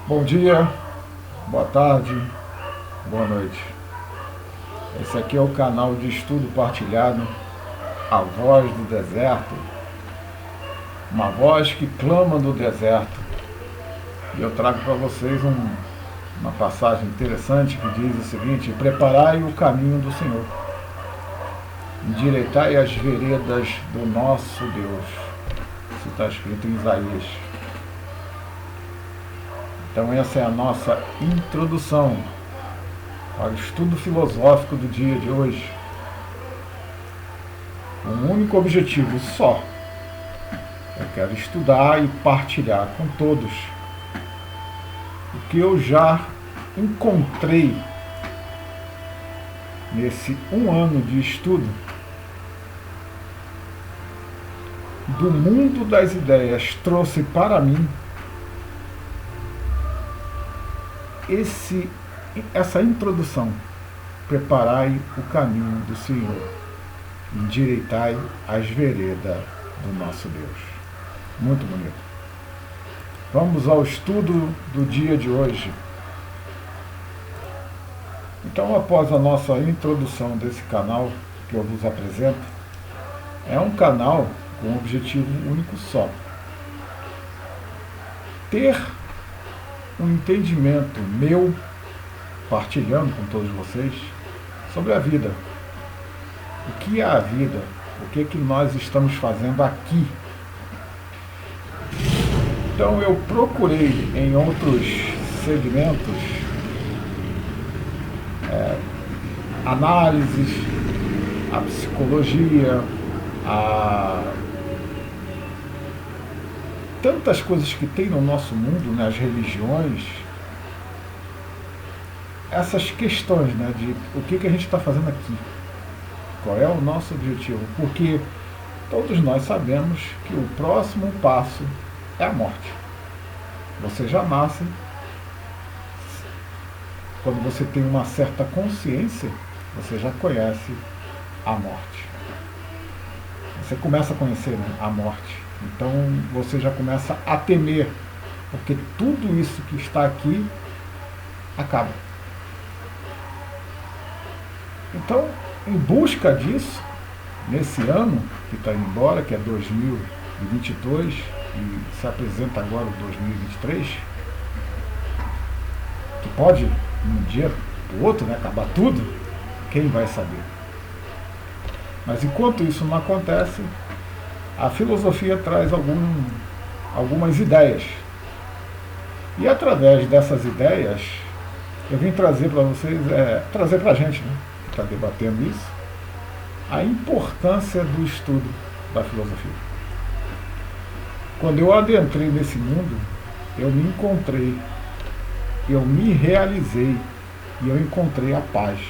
Bom dia, boa tarde, boa noite. Esse aqui é o canal de estudo partilhado, A Voz do Deserto, uma voz que clama do deserto. E eu trago para vocês uma passagem interessante que diz o seguinte: preparai o caminho do Senhor, endireitai as veredas do nosso Deus. Isso está escrito em Isaías. Então essa é a nossa introdução para o estudo filosófico do dia de hoje. Um único objetivo só. Eu quero estudar e partilhar com todos o que eu já encontrei nesse um ano de estudo do mundo das ideias. Trouxe para mim essa introdução: preparai o caminho do Senhor, endireitai as veredas do nosso Deus. Muito bonito. Vamos ao estudo do dia de hoje. Então, após a nossa introdução desse canal que eu vos apresento, é um canal com um objetivo único só: ter um entendimento meu, partilhando com todos vocês, sobre a vida. O que é a vida? O que é que nós estamos fazendo aqui? Então eu procurei em outros segmentos análises, a psicologia, tantas coisas que tem no nosso mundo, nas religiões, essas questões, né, de o que a gente está fazendo aqui, qual é o nosso objetivo, porque todos nós sabemos que o próximo passo é a morte. Você já nasce, quando você tem uma certa consciência, você já conhece a morte. Você começa a conhecer, né, a morte. Então você já começa a temer, porque tudo isso que está aqui acaba. Então, em busca disso, nesse ano que está indo embora, que é 2022, e se apresenta agora o 2023, que pode, um dia ou outro, né, acabar tudo, quem vai saber? Mas enquanto isso não acontece, a filosofia traz algumas ideias. E através dessas ideias, eu vim trazer para vocês, trazer para a gente, né, que está debatendo isso, a importância do estudo da filosofia. Quando eu adentrei nesse mundo, eu me encontrei, eu me realizei e eu encontrei a paz.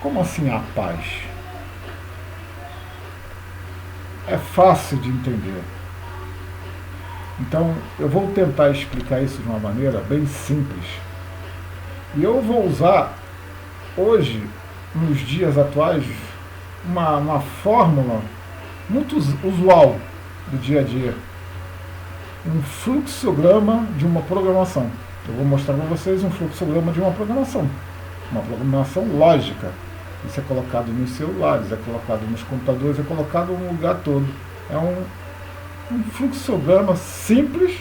Como assim a paz? É fácil de entender. Então, eu vou tentar explicar isso de uma maneira bem simples. E eu vou usar, hoje, nos dias atuais, uma fórmula muito usual do dia a dia. Um fluxograma de uma programação. Eu vou mostrar para vocês um fluxograma de uma programação lógica. Isso é colocado nos celulares, é colocado nos computadores, é colocado no lugar todo. É um fluxograma simples,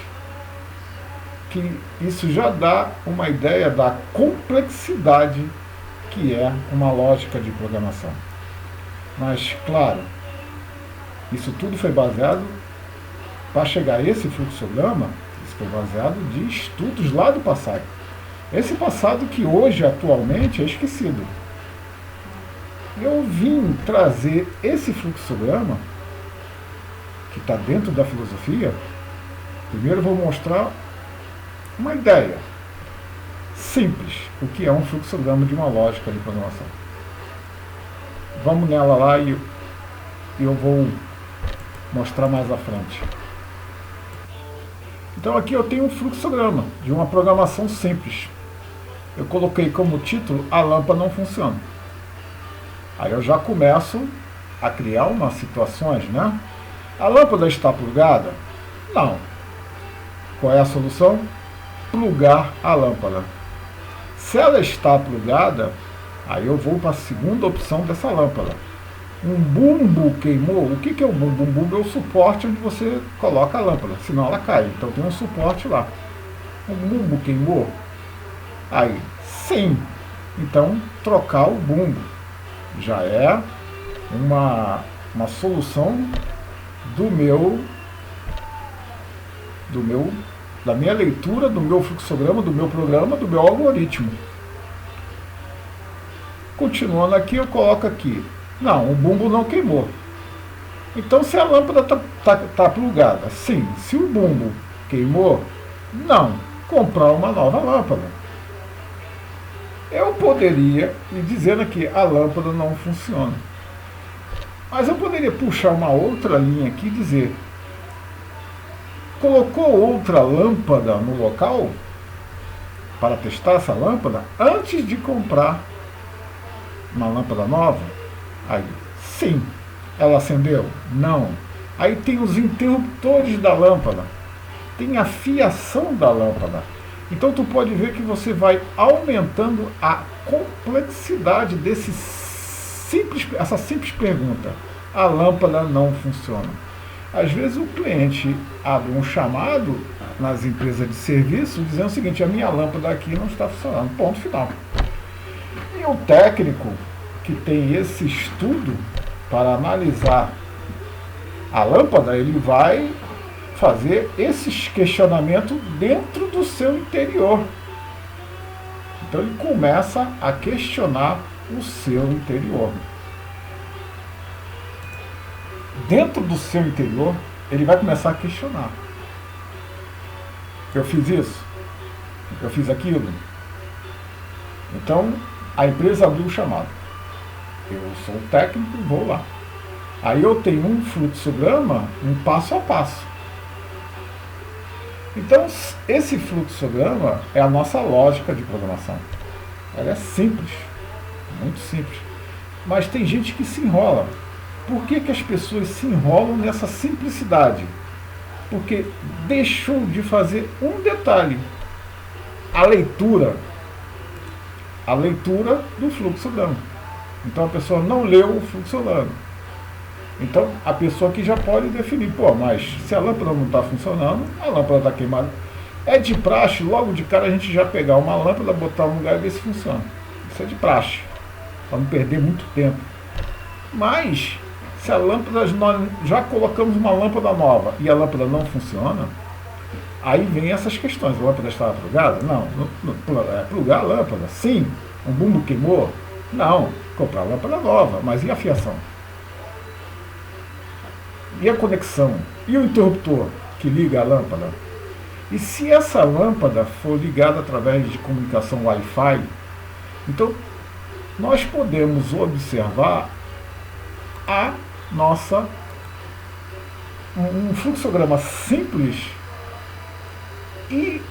que isso já dá uma ideia da complexidade que é uma lógica de programação. Mas, claro, isso tudo foi baseado, para chegar a esse fluxograma, isso foi baseado de estudos lá do passado. Esse passado que hoje, atualmente, é esquecido. Eu vim trazer esse fluxograma, que está dentro da filosofia. Primeiro eu vou mostrar uma ideia simples, o que é um fluxograma de uma lógica de programação. Vamos nela lá e eu vou mostrar mais à frente. Então aqui eu tenho um fluxograma de uma programação simples. Eu coloquei como título: a lâmpada não funciona. Aí eu já começo a criar umas situações, né? A lâmpada está plugada? Não. Qual é a solução? Plugar a lâmpada. Se ela está plugada, aí eu vou para a segunda opção dessa lâmpada. Um bumbo queimou. O que é o bumbo? Um bumbo é o suporte onde você coloca a lâmpada, senão ela cai. Então tem um suporte lá. Um bumbo queimou? Aí, sim. Então, trocar o bumbo já é uma solução da minha leitura, do meu fluxograma, do meu programa, do meu algoritmo. Continuando aqui, eu coloco aqui. Não, o bumbo não queimou. Então, se a lâmpada tá plugada, sim. Se o bumbo queimou, não. Comprar uma nova lâmpada. Eu poderia ir dizendo aqui, a lâmpada não funciona. Mas eu poderia puxar uma outra linha aqui e dizer, colocou outra lâmpada no local para testar essa lâmpada antes de comprar uma lâmpada nova? Aí, sim. Ela acendeu? Não. Aí tem os interruptores da lâmpada. Tem a fiação da lâmpada. Então tu pode ver que você vai aumentando a complexidade essa simples pergunta. A lâmpada não funciona. Às vezes o cliente abre um chamado nas empresas de serviço dizendo o seguinte, a minha lâmpada aqui não está funcionando. Ponto final. E o técnico que tem esse estudo para analisar a lâmpada, ele vai fazer esses questionamentos dentro do seu interior. Então ele começa a questionar o seu interior. Dentro do seu interior, ele vai começar a questionar. Eu fiz isso? Eu fiz aquilo? Então a empresa abriu o chamado. Eu sou técnico, vou lá. Aí eu tenho um fluxograma, um passo a passo. Então, esse fluxograma é a nossa lógica de programação. Ela é simples, muito simples. Mas tem gente que se enrola. Por que as pessoas se enrolam nessa simplicidade? Porque deixou de fazer um detalhe. A leitura do fluxograma. Então a pessoa não leu o fluxograma. Então a pessoa aqui já pode definir, mas se a lâmpada não está funcionando, a lâmpada está queimada. É de praxe, logo de cara a gente já pegar uma lâmpada, botar no lugar e ver se funciona. Isso é de praxe, para não perder muito tempo. Mas, se a lâmpada, nós já colocamos uma lâmpada nova e a lâmpada não funciona, aí vem essas questões. A lâmpada estava plugada? Não. Plugar a lâmpada? Sim. Um bumbo queimou? Não. Comprar a lâmpada nova. Mas e a fiação? E a conexão? E o interruptor que liga a lâmpada? E se essa lâmpada for ligada através de comunicação Wi-Fi, então nós podemos observar um fluxograma simples e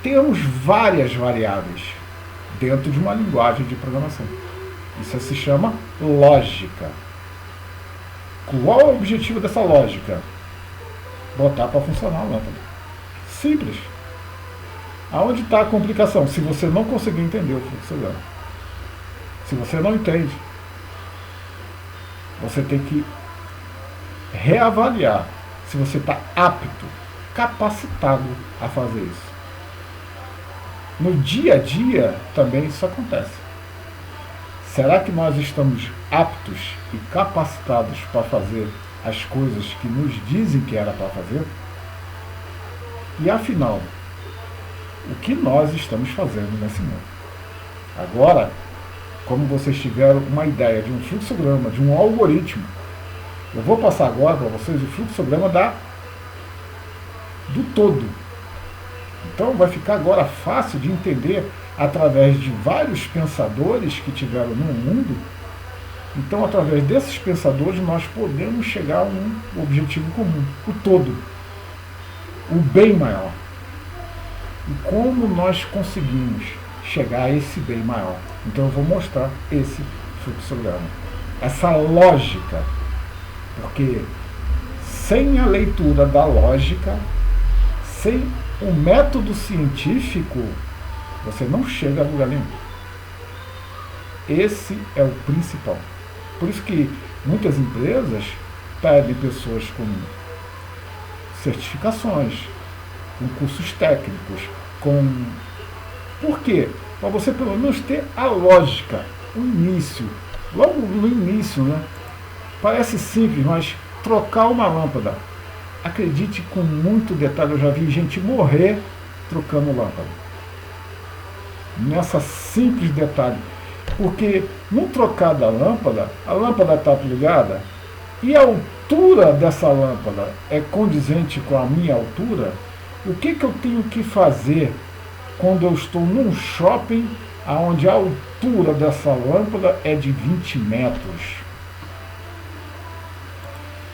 temos várias variáveis dentro de uma linguagem de programação. Isso se chama lógica. Qual é o objetivo dessa lógica? Botar para funcionar a lâmpada. Simples. Aonde está a complicação? Se você não conseguir entender o fluxograma. Se você não entende, você tem que reavaliar se você está apto, capacitado a fazer isso. No dia a dia também isso acontece. Será que nós estamos aptos e capacitados para fazer as coisas que nos dizem que era para fazer? E afinal, o que nós estamos fazendo nesse mundo? Agora, como vocês tiveram uma ideia de um fluxograma, de um algoritmo, eu vou passar agora para vocês o fluxograma do todo. Então vai ficar agora fácil de entender através de vários pensadores que tiveram no mundo. Então, através desses pensadores, nós podemos chegar a um objetivo comum, o todo, o bem maior. E como nós conseguimos chegar a esse bem maior? Então eu vou mostrar esse fluxograma, essa lógica, porque sem a leitura da lógica, sem o método científico, você não chega a lugar nenhum. Esse é o principal. Por isso que muitas empresas pedem pessoas com certificações, com cursos técnicos, com... Por quê? Para você pelo menos ter a lógica, o início. Logo no início, né? Parece simples, mas trocar uma lâmpada, acredite, com muito detalhe, eu já vi gente morrer trocando lâmpada. Nessa simples detalhe. Porque no trocar da lâmpada, a lâmpada está ligada e a altura dessa lâmpada é condizente com a minha altura, o que eu tenho que fazer quando eu estou num shopping onde a altura dessa lâmpada é de 20 metros?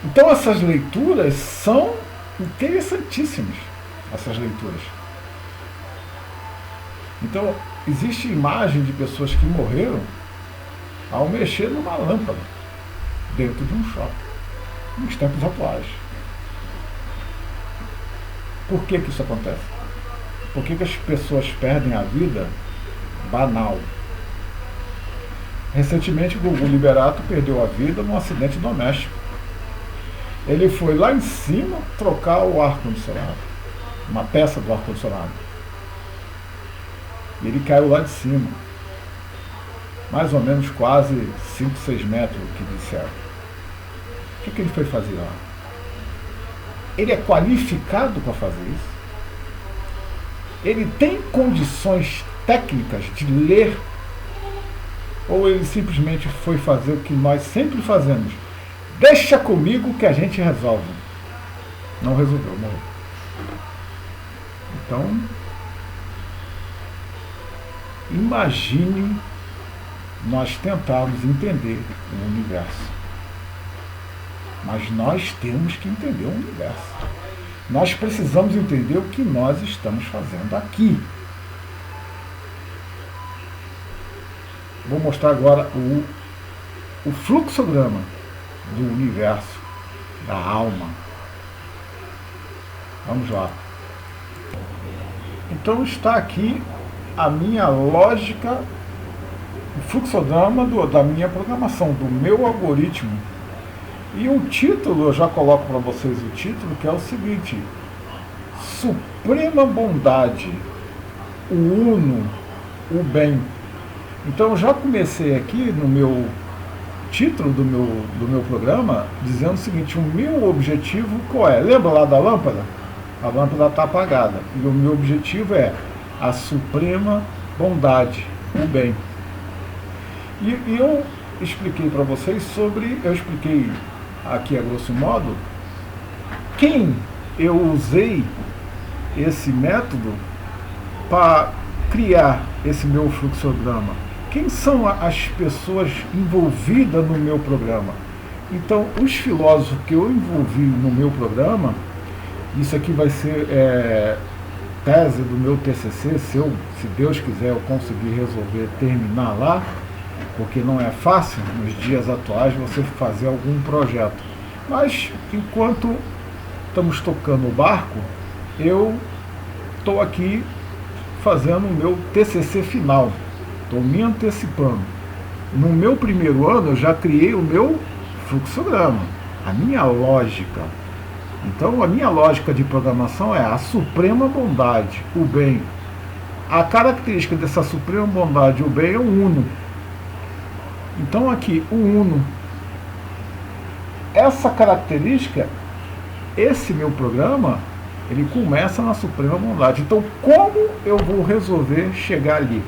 Então essas leituras são interessantíssimas, essas leituras. Então, existe imagem de pessoas que morreram ao mexer numa lâmpada dentro de um shopping, nos tempos atuais. Por que isso acontece? Por que as pessoas perdem a vida banal? Recentemente, o Gugu Liberato perdeu a vida num acidente doméstico. Ele foi lá em cima trocar o ar-condicionado, uma peça do ar-condicionado. E ele caiu lá de cima, mais ou menos quase 5, 6 metros, que disseram. O que ele foi fazer lá? Ele é qualificado para fazer isso? Ele tem condições técnicas de ler? Ou ele simplesmente foi fazer o que nós sempre fazemos? Deixa comigo que a gente resolve. Não resolveu, morreu. Então, imagine nós tentarmos entender o universo. Mas nós temos que entender o universo. Nós precisamos entender o que nós estamos fazendo aqui. Vou mostrar agora o fluxograma do universo, da alma. Vamos lá. Então está aqui a minha lógica, o fluxograma da minha programação, do meu algoritmo. E o título, eu já coloco para vocês o título, que é o seguinte: Suprema Bondade, o Uno, o Bem. Então eu já comecei aqui no meu título do meu programa dizendo o seguinte: o meu objetivo qual é? Lembra lá da lâmpada? A lâmpada está apagada. E o meu objetivo é a suprema bondade, o bem. E eu expliquei para vocês eu expliquei aqui a grosso modo, quem eu usei esse método para criar esse meu fluxograma. Quem são as pessoas envolvidas no meu programa? Então, os filósofos que eu envolvi no meu programa, isso aqui vai ser tese do meu TCC, se Deus quiser eu conseguir resolver terminar lá, porque não é fácil nos dias atuais você fazer algum projeto. Mas, enquanto estamos tocando o barco, eu estou aqui fazendo o meu TCC final. Estou me antecipando. No meu primeiro ano eu já criei o meu fluxograma, a minha lógica. Então a minha lógica de programação é a suprema bondade, o bem. A característica dessa suprema bondade, o bem, é o Uno. Então aqui, o Uno. Essa característica, esse meu programa, ele começa na suprema bondade. Então como eu vou resolver chegar ali?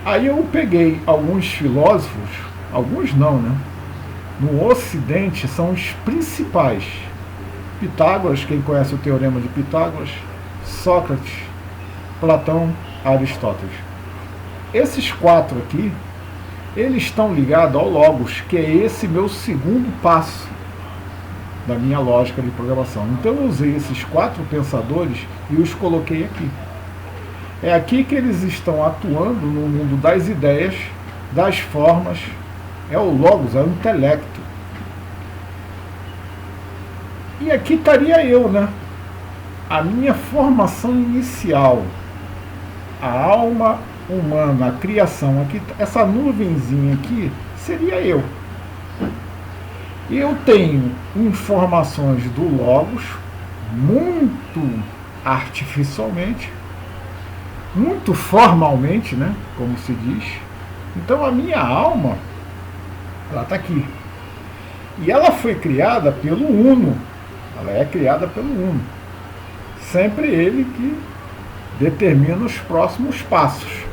Aí eu peguei alguns filósofos, alguns não, né? No Ocidente são os principais. Pitágoras, quem conhece o Teorema de Pitágoras, Sócrates, Platão, Aristóteles. Esses 4 aqui, eles estão ligados ao Logos, que é esse meu segundo passo da minha lógica de programação. Então eu usei esses 4 pensadores e os coloquei aqui. É aqui que eles estão atuando no mundo das ideias, das formas. É o Logos, é o intelecto. E aqui estaria eu, né? a minha formação inicial, a alma humana, a criação, aqui, essa nuvenzinha aqui, seria eu. Eu tenho informações do Logos, muito artificialmente, muito formalmente, né, como se diz. Então a minha alma, ela está aqui. E ela foi criada pelo Uno. Ela é criada pelo Uno. Sempre ele que determina os próximos passos.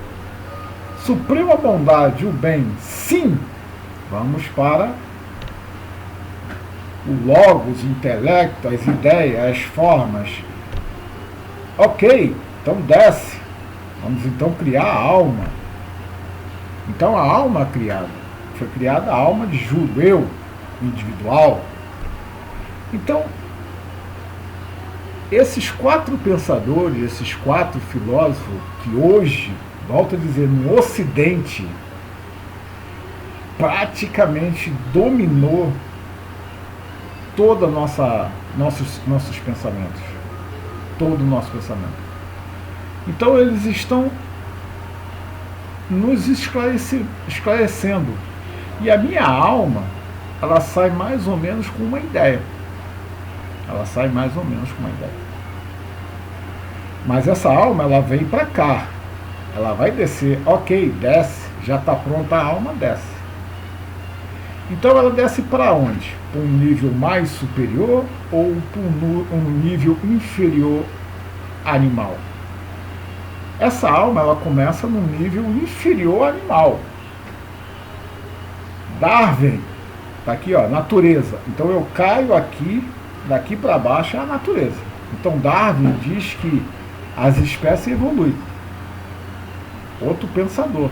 Suprema bondade, o bem, sim. Vamos para o Logos, o intelecto, as ideias, as formas. Ok, então desce. Vamos então criar a alma. Então a alma criada. Foi criada a alma de Júlio, eu, individual. Então, esses 4 pensadores, esses 4 filósofos que hoje, volto a dizer, no Ocidente, praticamente dominou toda nossos pensamentos, todo o nosso pensamento. Então eles estão nos esclarecendo. E a minha alma, ela sai mais ou menos com uma ideia. Ela sai mais ou menos com uma ideia. Mas essa alma, ela vem para cá. Ela vai descer. Ok, desce. Já está pronta a alma, desce. Então ela desce para onde? Para um nível mais superior ou para um nível inferior animal? Essa alma, ela começa no nível inferior animal. Darwin, está aqui, ó, natureza. Então eu caio aqui, daqui para baixo é a natureza. Então Darwin diz que as espécies evoluem. Outro pensador.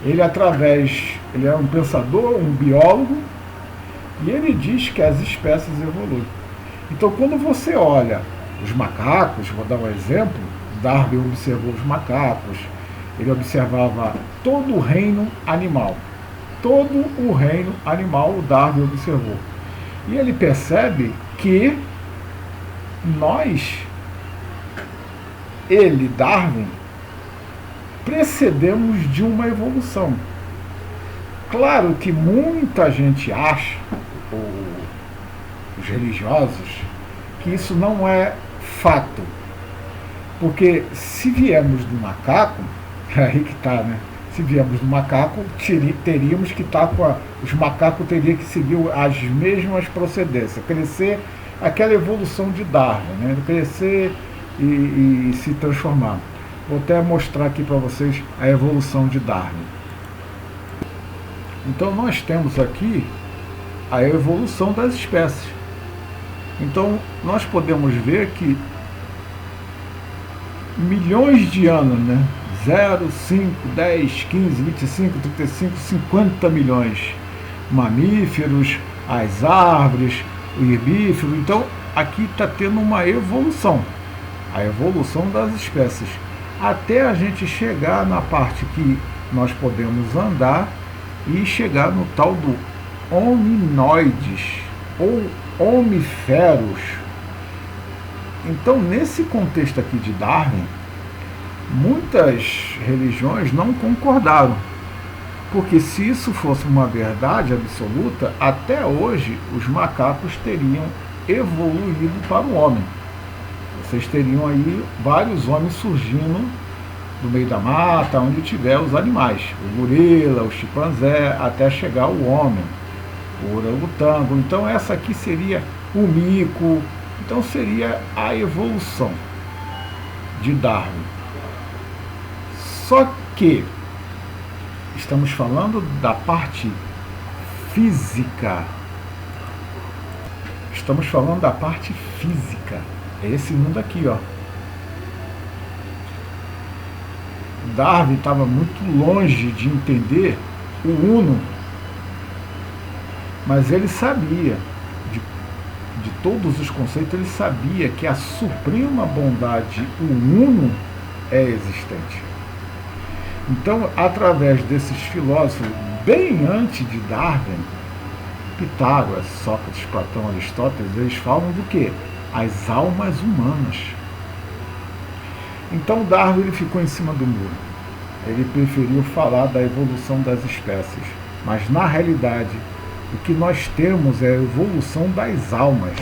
Ele é um pensador, um biólogo, e ele diz que as espécies evoluem. Então quando você olha os macacos, vou dar um exemplo, Darwin observou os macacos, ele observava todo o reino animal. Todo o reino animal o Darwin observou. E ele percebe que Darwin, precedemos de uma evolução. Claro que muita gente acha, os religiosos, que isso não é fato. Porque se viemos do macaco, aí que está, né? Se viemos do macaco, teríamos que estar os macacos teriam que seguir as mesmas procedências, crescer aquela evolução de Darwin, né? Crescer e se transformar. Vou até mostrar aqui para vocês a evolução de Darwin. Então nós temos aqui a evolução das espécies. Então nós podemos ver que milhões de anos, né? 0, 5, 10, 15, 25, 35, 50 milhões. Mamíferos, as árvores, o herbífero. Então aqui está tendo uma evolução. A evolução das espécies. Até a gente chegar na parte que nós podemos andar e chegar no tal do hominoides ou homiferos. Então, nesse contexto aqui de Darwin, muitas religiões não concordaram, porque se isso fosse uma verdade absoluta, até hoje os macacos teriam evoluído para o homem. Vocês teriam aí vários homens surgindo no meio da mata, onde tiver os animais, o gorila, o chimpanzé, até chegar o homem, o orangotango. Então essa aqui seria o mico. Então seria a evolução de Darwin. Só que estamos falando da parte física. Estamos falando da parte física. É esse mundo aqui, ó. Darwin estava muito longe de entender o Uno, mas ele sabia de todos os conceitos, ele sabia que a suprema bondade, o Uno, é existente. Então, através desses filósofos, bem antes de Darwin, Pitágoras, Sócrates, Platão, Aristóteles, eles falam do quê? As almas humanas. Então Darwin ele ficou em cima do muro. Ele preferiu falar da evolução das espécies. Mas na realidade, o que nós temos é a evolução das almas.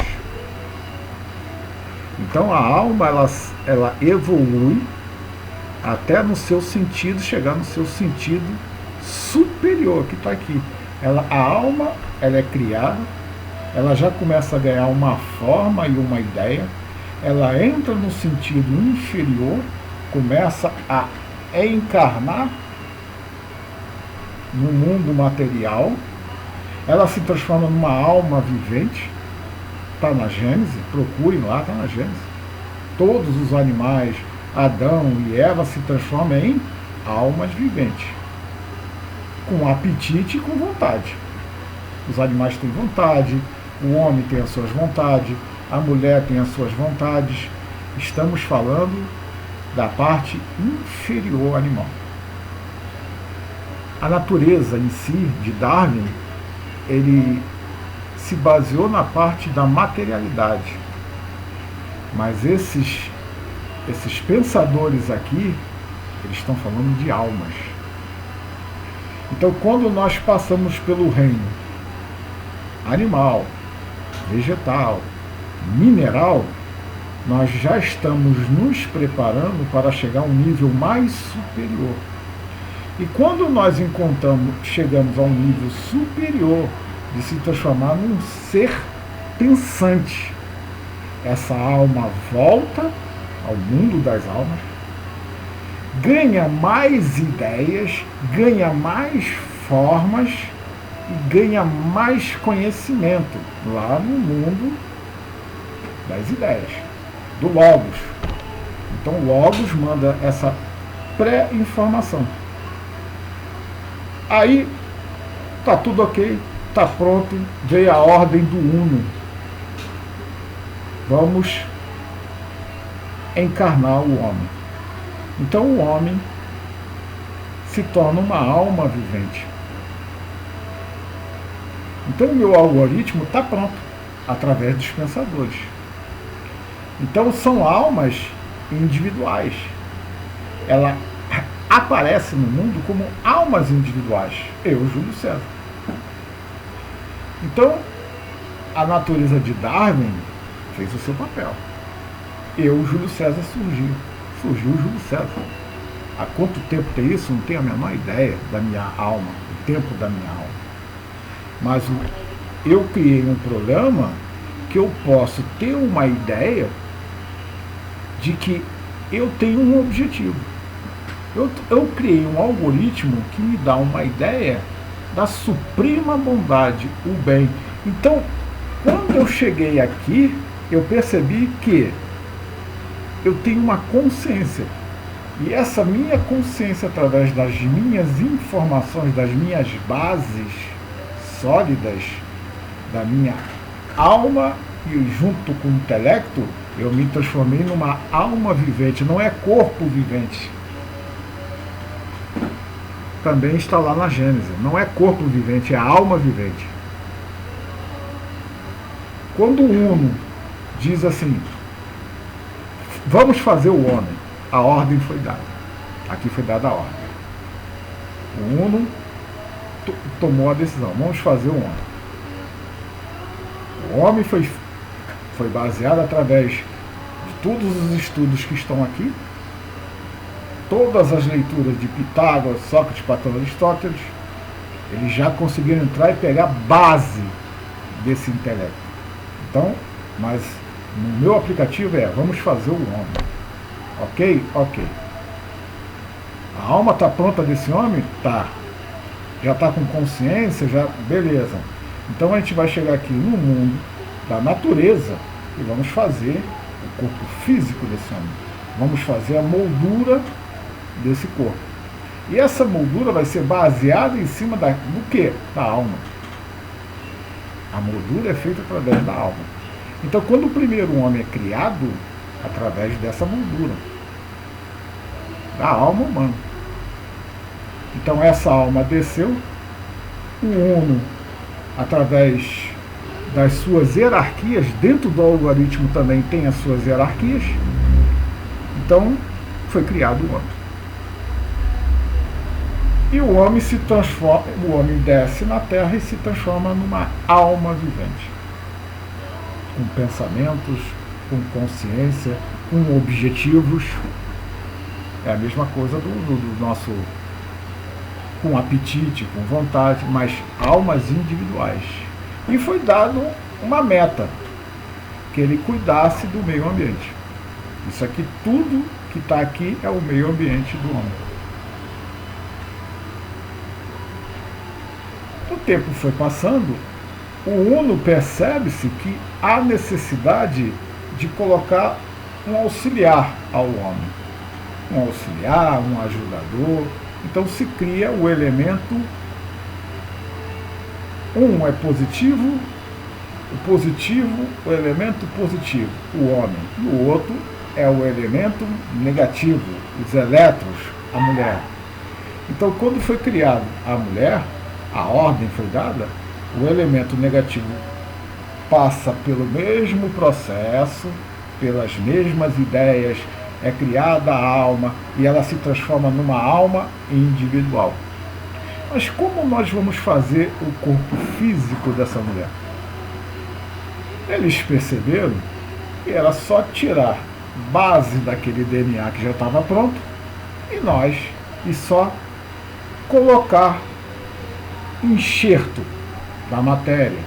Então a alma ela evolui até no seu sentido, chegar no seu sentido superior, que está aqui. A alma ela é criada, ela já começa a ganhar uma forma e uma ideia, ela entra no sentido inferior, começa a encarnar no mundo material, ela se transforma numa alma vivente, está na Gênese, procurem lá, está na Gênese. Todos os animais, Adão e Eva, se transformam em almas viventes, com apetite e com vontade. Os animais têm vontade, o homem tem as suas vontades, a mulher tem as suas vontades. Estamos falando da parte inferior animal. A natureza em si, de Darwin, ele se baseou na parte da materialidade. Mas esses pensadores aqui, eles estão falando de almas. Então, quando nós passamos pelo reino animal, vegetal, mineral, nós já estamos nos preparando para chegar a um nível mais superior. E quando nós chegamos a um nível superior de se transformar num ser pensante, essa alma volta ao mundo das almas, ganha mais ideias, ganha mais formas e ganha mais conhecimento lá no mundo das ideias, do Logos. Então o Logos manda essa pré-informação. Aí tá tudo ok, tá pronto, veio a ordem do Uno. Vamos encarnar o homem. Então o homem se torna uma alma vivente. Então o meu algoritmo está pronto, através dos pensadores. Então são almas individuais. Ela aparece no mundo como almas individuais. Eu, Júlio César. Então, a natureza de Darwin fez o seu papel. Eu, Júlio César, surgiu. Surgiu o Júlio César. Há quanto tempo tem isso? Não tenho a menor ideia da minha alma, do tempo da minha alma. Mas eu criei um programa que eu posso ter uma ideia de que eu tenho um objetivo. Eu criei um algoritmo que me dá uma ideia da suprema bondade, o bem. Então, quando eu cheguei aqui, eu percebi que eu tenho uma consciência. E essa minha consciência, através das minhas informações, das minhas bases sólidas, da minha alma e junto com o intelecto, eu me transformei numa alma vivente, não é corpo vivente. Também está lá na Gênese. Não é corpo vivente, é alma vivente. Quando o Uno diz assim, vamos fazer o homem, a ordem foi dada. Aqui foi dada a ordem. O Uno tomou a decisão, vamos fazer o homem. O homem foi baseado através de todos os estudos que estão aqui, todas as leituras de Pitágoras, Sócrates, Platão, Aristóteles, eles já conseguiram entrar e pegar a base desse intelecto. Então, mas no meu aplicativo vamos fazer o homem. Ok? Ok. A alma está pronta desse homem? Tá. Já está com consciência? Já. Beleza. Então a gente vai chegar aqui no mundo da natureza e vamos fazer o corpo físico desse homem. Vamos fazer a moldura desse corpo. E essa moldura vai ser baseada em cima do quê? Da alma. A moldura é feita através da alma. Então, quando o primeiro homem é criado, através dessa moldura da alma humana. Então, essa alma desceu, o Uno, através das suas hierarquias, dentro do algoritmo também tem as suas hierarquias. Então, foi criado o homem. E o homem se transforma, o homem desce na terra e se transforma numa alma vivente, com pensamentos, com consciência, com objetivos. É a mesma coisa do nosso, com apetite, com vontade, mas almas individuais. E foi dado uma meta, que ele cuidasse do meio ambiente. Isso aqui, tudo que está aqui é o meio ambiente do homem. O tempo foi passando, o Uno percebe-se que há necessidade de colocar um auxiliar ao homem. Um auxiliar, um ajudador. Então se cria o elemento, um é positivo, o elemento positivo, o homem. E o outro é o elemento negativo, os elétrons, a mulher. Então quando foi criado a mulher, a ordem foi dada, o elemento negativo passa pelo mesmo processo, pelas mesmas ideias, é criada a alma e ela se transforma numa alma individual. Mas como nós vamos fazer o corpo físico dessa mulher? Eles perceberam que era só tirar base daquele DNA que já estava pronto e só colocar enxerto da matéria,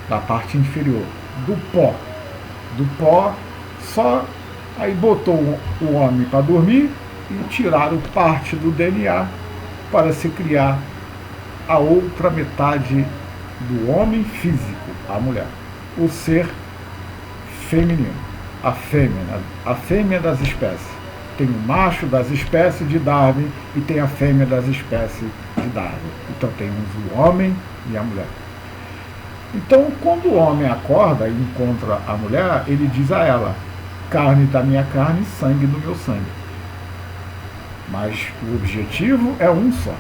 da parte inferior, do pó, só aí botou o homem para dormir e tiraram parte do DNA para se criar a outra metade do homem físico, a mulher, o ser feminino, a fêmea das espécies. Tem o macho das espécies de Darwin e tem a fêmea das espécies de Darwin. Então temos o homem e a mulher. Então, quando o homem acorda e encontra a mulher, ele diz a ela: carne da minha carne, sangue do meu sangue. Mas o objetivo é um só.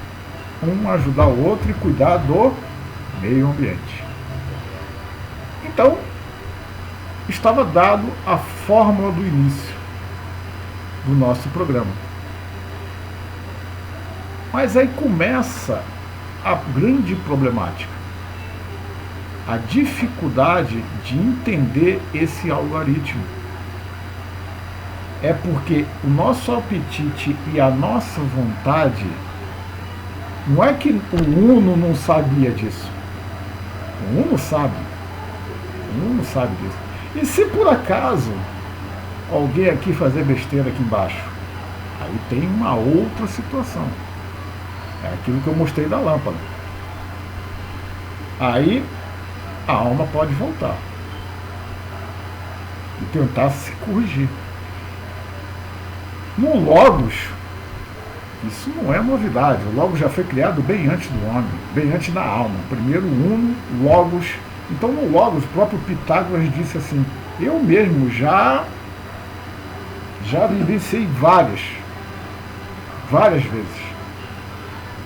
Um ajudar o outro e cuidar do meio ambiente. Então, estava dado a fórmula do início do nosso programa. Mas aí começa a grande problemática. A dificuldade de entender esse algoritmo. É porque o nosso apetite e a nossa vontade, não é que o Uno não sabia disso. O Uno sabe. O Uno sabe disso. E se por acaso alguém aqui fazer besteira aqui embaixo, aí tem uma outra situação. É aquilo que eu mostrei da lâmpada. Aí a alma pode voltar e tentar se corrigir. No Logos, isso não é novidade. O Logos já foi criado bem antes do homem, bem antes da alma. Primeiro Uno, Logos. Então no Logos, o próprio Pitágoras disse assim: eu mesmo já vivenciei várias vezes.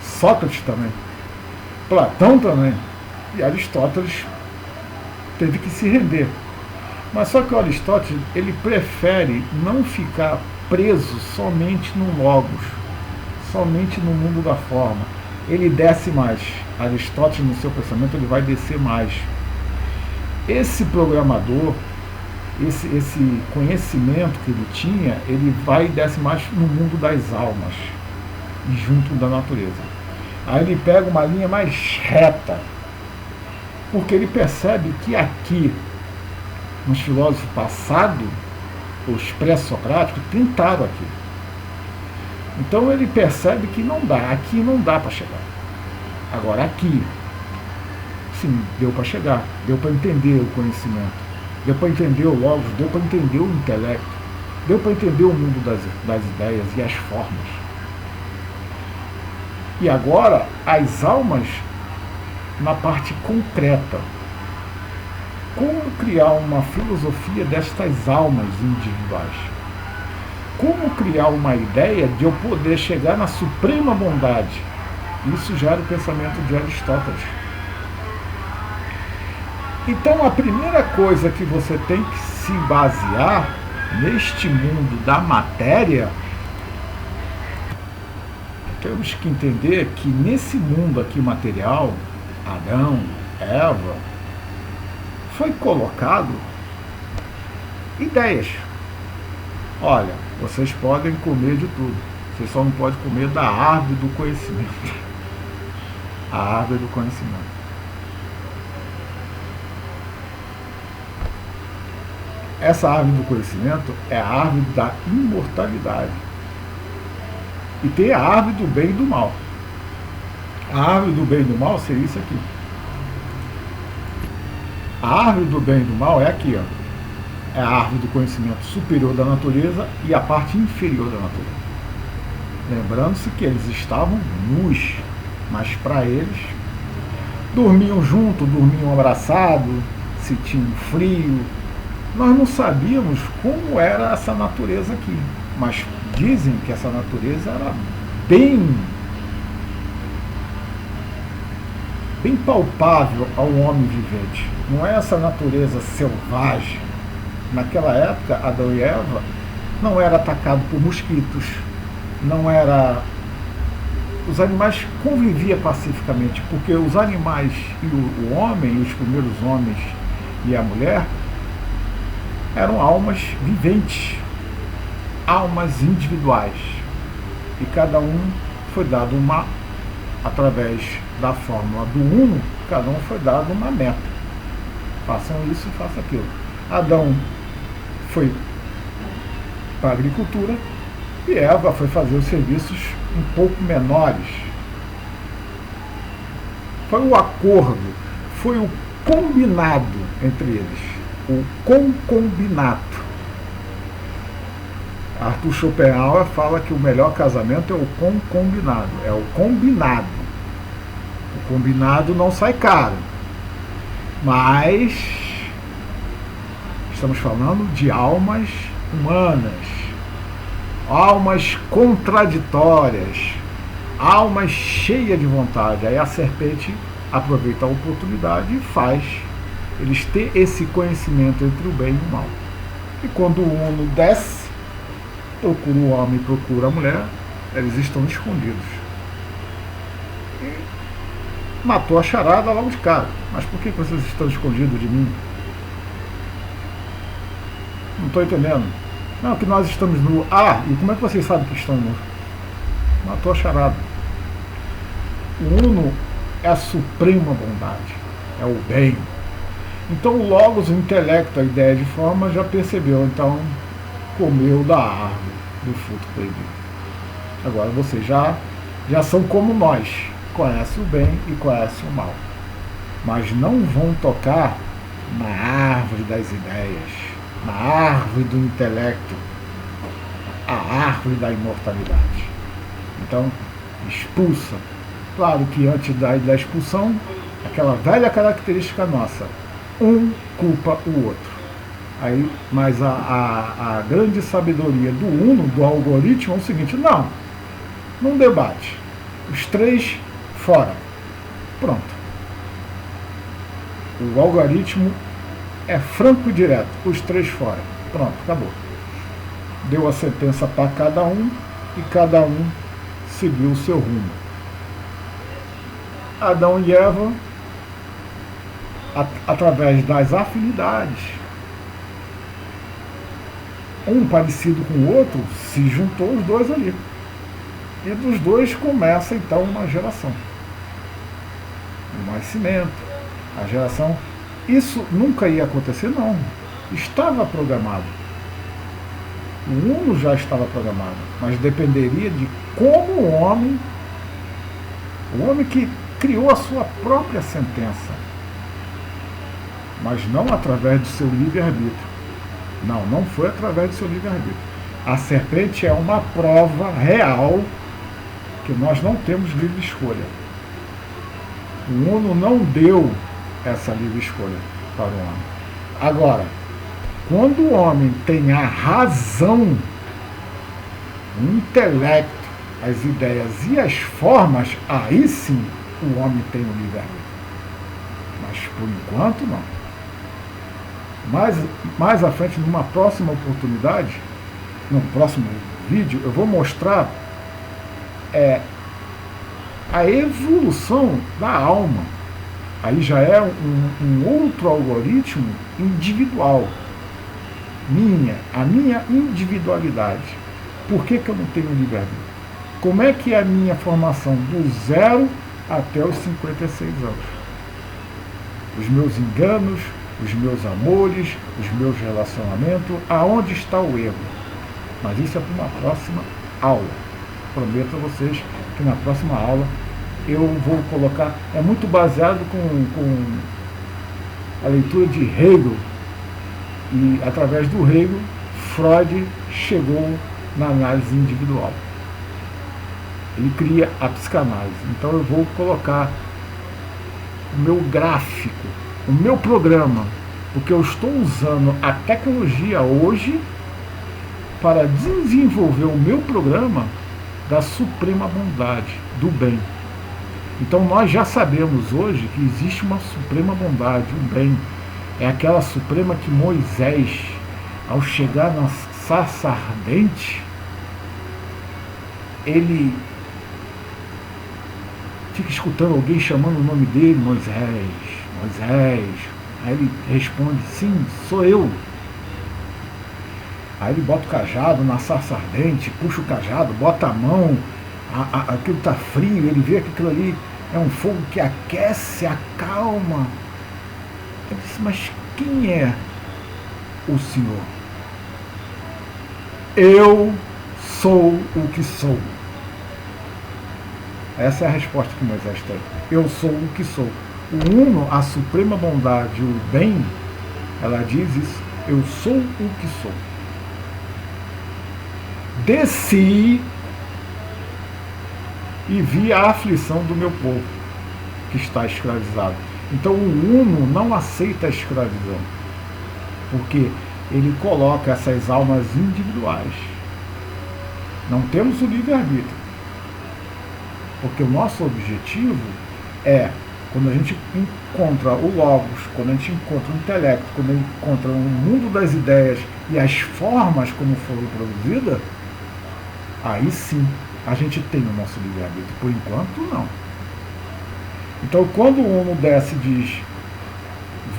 Sócrates também, Platão também, e Aristóteles teve que se render. Mas só que o Aristóteles, ele prefere não ficar preso somente no Logos, somente no mundo da forma. Ele desce mais. Aristóteles, no seu pensamento, ele vai descer mais. Esse programador, esse conhecimento que ele tinha, ele vai e desce mais no mundo das almas e junto da natureza. Aí ele pega uma linha mais reta, porque ele percebe que aqui, nos filósofos passados, os pré-socráticos tentaram aqui. Então ele percebe que não dá, aqui não dá para chegar. Agora aqui, sim, deu para chegar, deu para entender o conhecimento, deu para entender o logos, deu para entender o intelecto, deu para entender o mundo das ideias e as formas. E agora, as almas na parte concreta. Como criar uma filosofia destas almas individuais? Como criar uma ideia de eu poder chegar na suprema bondade? Isso já era o pensamento de Aristóteles. Então a primeira coisa que você tem que se basear neste mundo da matéria temos que entender que nesse mundo aqui material, Adão, Eva, foi colocado ideias. Olha, vocês podem comer de tudo, vocês só não podem comer da árvore do conhecimento. A árvore do conhecimento. Essa árvore do conhecimento é a árvore da imortalidade. E tem a árvore do bem e do mal. A árvore do bem e do mal seria isso aqui. A árvore do bem e do mal é aqui, ó. É a árvore do conhecimento superior da natureza e a parte inferior da natureza. Lembrando-se que eles estavam nus, mas para eles dormiam juntos, dormiam abraçados, sentiam frio. Nós não sabíamos como era essa natureza aqui, mas dizem que essa natureza era bem palpável ao homem vivente. Não é essa natureza selvagem. Naquela época, Adão e Eva não era atacado por mosquitos, não era... Os animais conviviam pacificamente, porque os animais e o homem, os primeiros homens e a mulher, eram almas viventes, almas individuais. E cada um foi dado através da fórmula do uno, cada um foi dado uma meta. Façam isso e façam aquilo. Adão foi para a agricultura e Eva foi fazer os serviços um pouco menores. Foi o acordo, foi o combinado entre eles, o concubinato. Arthur Schopenhauer fala que o melhor casamento é o concubinado, é o combinado. O combinado não sai caro, mas estamos falando de almas humanas, almas contraditórias, almas cheias de vontade. Aí a serpente aproveita a oportunidade e faz eles ter esse conhecimento entre o bem e o mal. E quando o uno desce, procura o homem, procura a mulher, eles estão escondidos. E matou a charada logo de cara. Mas por que vocês estão escondidos de mim? Não estou entendendo. Não, que nós estamos nu. Ah, e como é que vocês sabem que estão nus? Matou a charada. O uno é a suprema bondade, é o bem. Então o logos, o intelecto, a ideia de forma já percebeu, então comeu da árvore do fruto proibido. Agora vocês já são como nós, conhecem o bem e conhecem o mal, mas não vão tocar na árvore das ideias, na árvore do intelecto, a árvore da imortalidade. Então expulsa. Claro que antes da expulsão, aquela velha característica nossa, um culpa o outro. Aí, mas a grande sabedoria do uno, do algoritmo, é o seguinte: não debate. Os três fora. Pronto. O algoritmo é franco e direto. Os três fora. Pronto, acabou. Deu a sentença para cada um e cada um seguiu o seu rumo. Adão e Eva, através das afinidades, um parecido com o outro, se juntou os dois ali. E dos dois começa então uma geração. O nascimento, a geração. Isso nunca ia acontecer, não. Estava programado. O uno já estava programado, mas dependeria de como o homem que criou a sua própria sentença, mas não através do seu livre-arbítrio. Não foi através do seu livre-arbítrio. A serpente é uma prova real que nós não temos livre escolha. O uno não deu essa livre escolha para o homem. Agora, quando o homem tem a razão, o intelecto, as ideias e as formas, aí sim o homem tem o livre-arbítrio. Mas por enquanto não. Mais à frente, numa próxima oportunidade, no próximo vídeo, eu vou mostrar a evolução da alma. Aí já é um outro algoritmo individual. A minha individualidade. Por que eu não tenho livre-arbítrio? Como é que é a minha formação do 0 até os 56 anos? Os meus enganos, os meus amores, os meus relacionamentos, aonde está o erro? Mas isso é para uma próxima aula. Prometo a vocês que na próxima aula eu vou colocar, é muito baseado com a leitura de Hegel, e através do Hegel, Freud chegou na análise individual. Ele cria a psicanálise. Então eu vou colocar o meu gráfico, o meu programa, porque eu estou usando a tecnologia hoje para desenvolver o meu programa da suprema bondade, do bem. Então nós já sabemos hoje que existe uma suprema bondade, o bem. É aquela suprema que Moisés, ao chegar na sarça ardente, ele fica escutando alguém chamando o nome dele, Moisés, Moisés. Aí ele responde, sim, sou eu. Aí ele bota o cajado na sarça ardente, puxa o cajado, bota a mão, aquilo está frio, ele vê que aquilo ali é um fogo que aquece, acalma. Ele disse, mas quem é o Senhor? Eu sou o que sou. Essa é a resposta que Moisés tem. Eu sou o que sou. O Uno, a suprema bondade, o bem, ela diz isso. Eu sou o que sou. Desci e vi a aflição do meu povo, que está escravizado. Então o Uno não aceita a escravidão, porque ele coloca essas almas individuais. Não temos o livre-arbítrio, porque o nosso objetivo é, quando a gente encontra o Logos, quando a gente encontra o intelecto, quando a gente encontra o mundo das ideias e as formas como foram produzidas, aí sim a gente tem o nosso livre-arbítrio. Por enquanto, não. Então, quando o Uno desce e diz,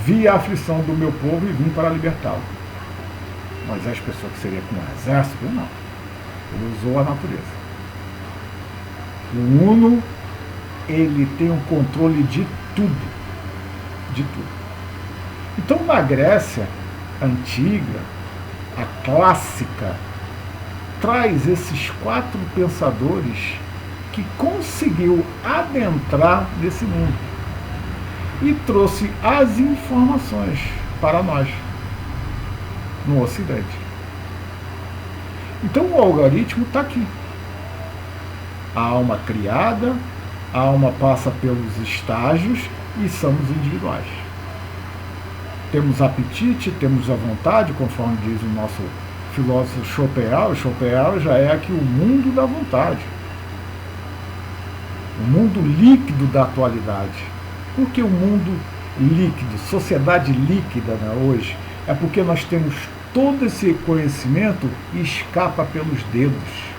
vi a aflição do meu povo e vim para libertá-lo. Moisés pensou que seria com um exército? Não. Ele usou a natureza. O Uno, ele tem um controle de tudo. De tudo. Então, na Grécia antiga, a clássica, traz esses 4 pensadores que conseguiu adentrar nesse mundo e trouxe as informações para nós no Ocidente. Então o algoritmo está aqui. A alma criada, a alma passa pelos estágios e somos individuais. Temos apetite, temos a vontade, conforme diz o nosso filósofo Schopenhauer. Schopenhauer já é aqui o mundo da vontade, o mundo líquido da atualidade. Por que o mundo líquido, sociedade líquida, né, hoje? É porque nós temos todo esse conhecimento e escapa pelos dedos.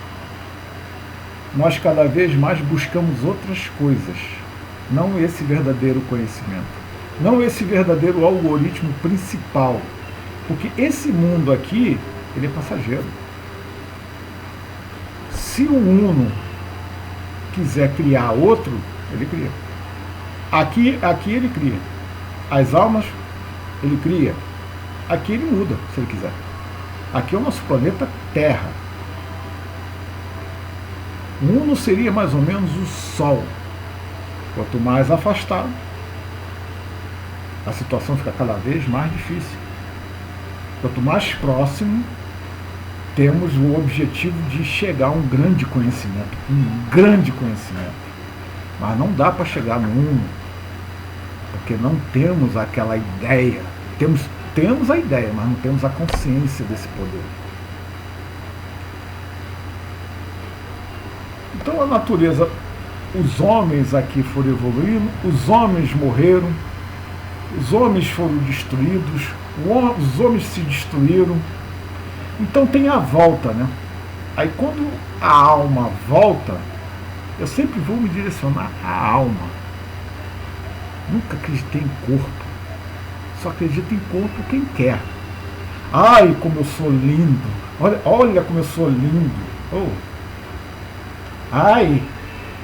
Nós cada vez mais buscamos outras coisas, não esse verdadeiro conhecimento, não esse verdadeiro algoritmo principal, porque esse mundo aqui, ele é passageiro. Se o Uno quiser criar outro, ele cria. Aqui ele cria. As almas, ele cria. Aqui ele muda, se ele quiser. Aqui é o nosso planeta Terra. O Uno seria mais ou menos o Sol. Quanto mais afastado, a situação fica cada vez mais difícil. Quanto mais próximo, temos o objetivo de chegar a um grande conhecimento. Mas não dá para chegar no Uno, porque não temos aquela ideia. Temos a ideia, mas não temos a consciência desse poder. Então a natureza, os homens aqui foram evoluindo, os homens morreram, os homens foram destruídos, os homens se destruíram. Então tem a volta, né? Aí quando a alma volta, Eu sempre vou me direcionar à alma. Nunca acreditei em corpo. Só acredita em corpo quem quer. Ai, como eu sou lindo. Olha como eu sou lindo. Oh. Ai,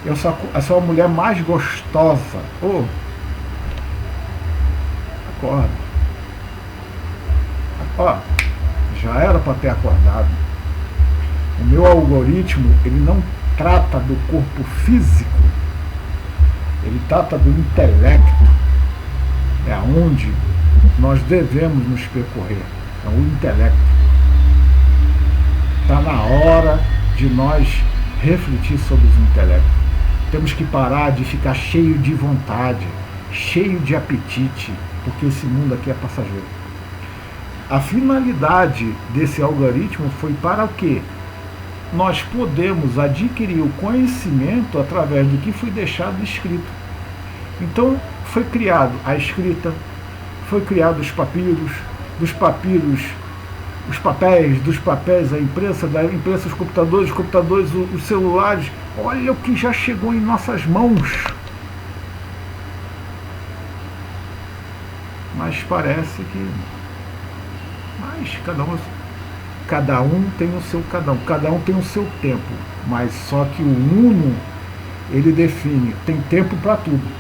eu sou a mulher mais gostosa. Oh. Acorda. Ó, já era para ter acordado. O meu algoritmo, ele não trata do corpo físico. Ele trata do intelecto. É onde nós devemos nos percorrer. É o intelecto. Está na hora de nós refletir sobre o intelecto. Temos que parar de ficar cheio de vontade, cheio de apetite, porque esse mundo aqui é passageiro. A finalidade desse algoritmo foi para o quê? Nós podemos adquirir o conhecimento através do que foi deixado escrito. Então, foi criado a escrita, foi criado os papiros, dos papiros, os papéis, dos papéis, a imprensa, da imprensa, os computadores, os celulares. Olha o que já chegou em nossas mãos. Mas parece que... Mas cada um tem o seu cada um tem o seu tempo. Mas só que o Uno, ele define, tem tempo para tudo.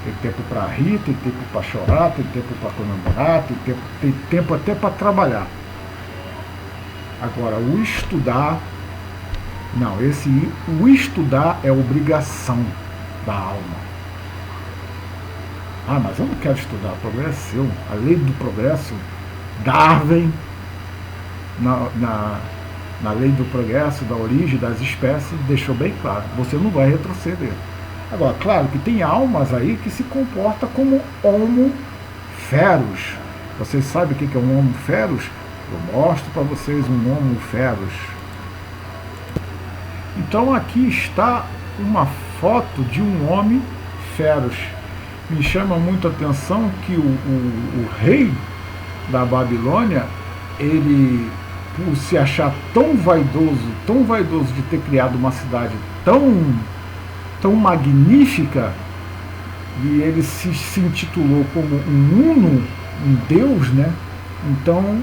Tem tempo para rir, tem tempo para chorar, tem tempo para comemorar, tem tempo até para trabalhar. Agora, o estudar, não, o estudar é obrigação da alma. Ah, mas eu não quero estudar, o progresso é seu. A lei do progresso, Darwin, na lei do progresso, da origem das espécies, deixou bem claro, você não vai retroceder. Agora, claro que tem almas aí que se comportam como homo feros. Vocês sabem o que é um homo feros? Eu mostro para vocês um homo feros. Então aqui está uma foto de um homem feros. Me chama muito a atenção que o rei da Babilônia, ele, por se achar tão vaidoso de ter criado uma cidade tão magnífica, e ele se intitulou como um Uno, um deus, né? Então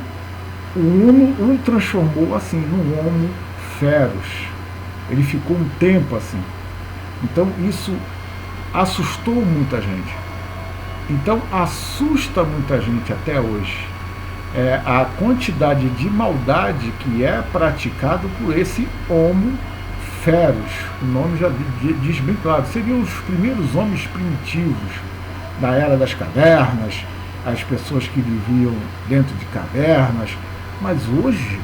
o Uno o transformou assim num homo feros. Ele ficou um tempo assim. Então isso assustou muita gente. Então assusta muita gente até hoje. A quantidade de maldade que é praticado por esse homo feros. O nome já diz bem claro. Seriam os primeiros homens primitivos da era das cavernas, as pessoas que viviam dentro de cavernas. Mas hoje,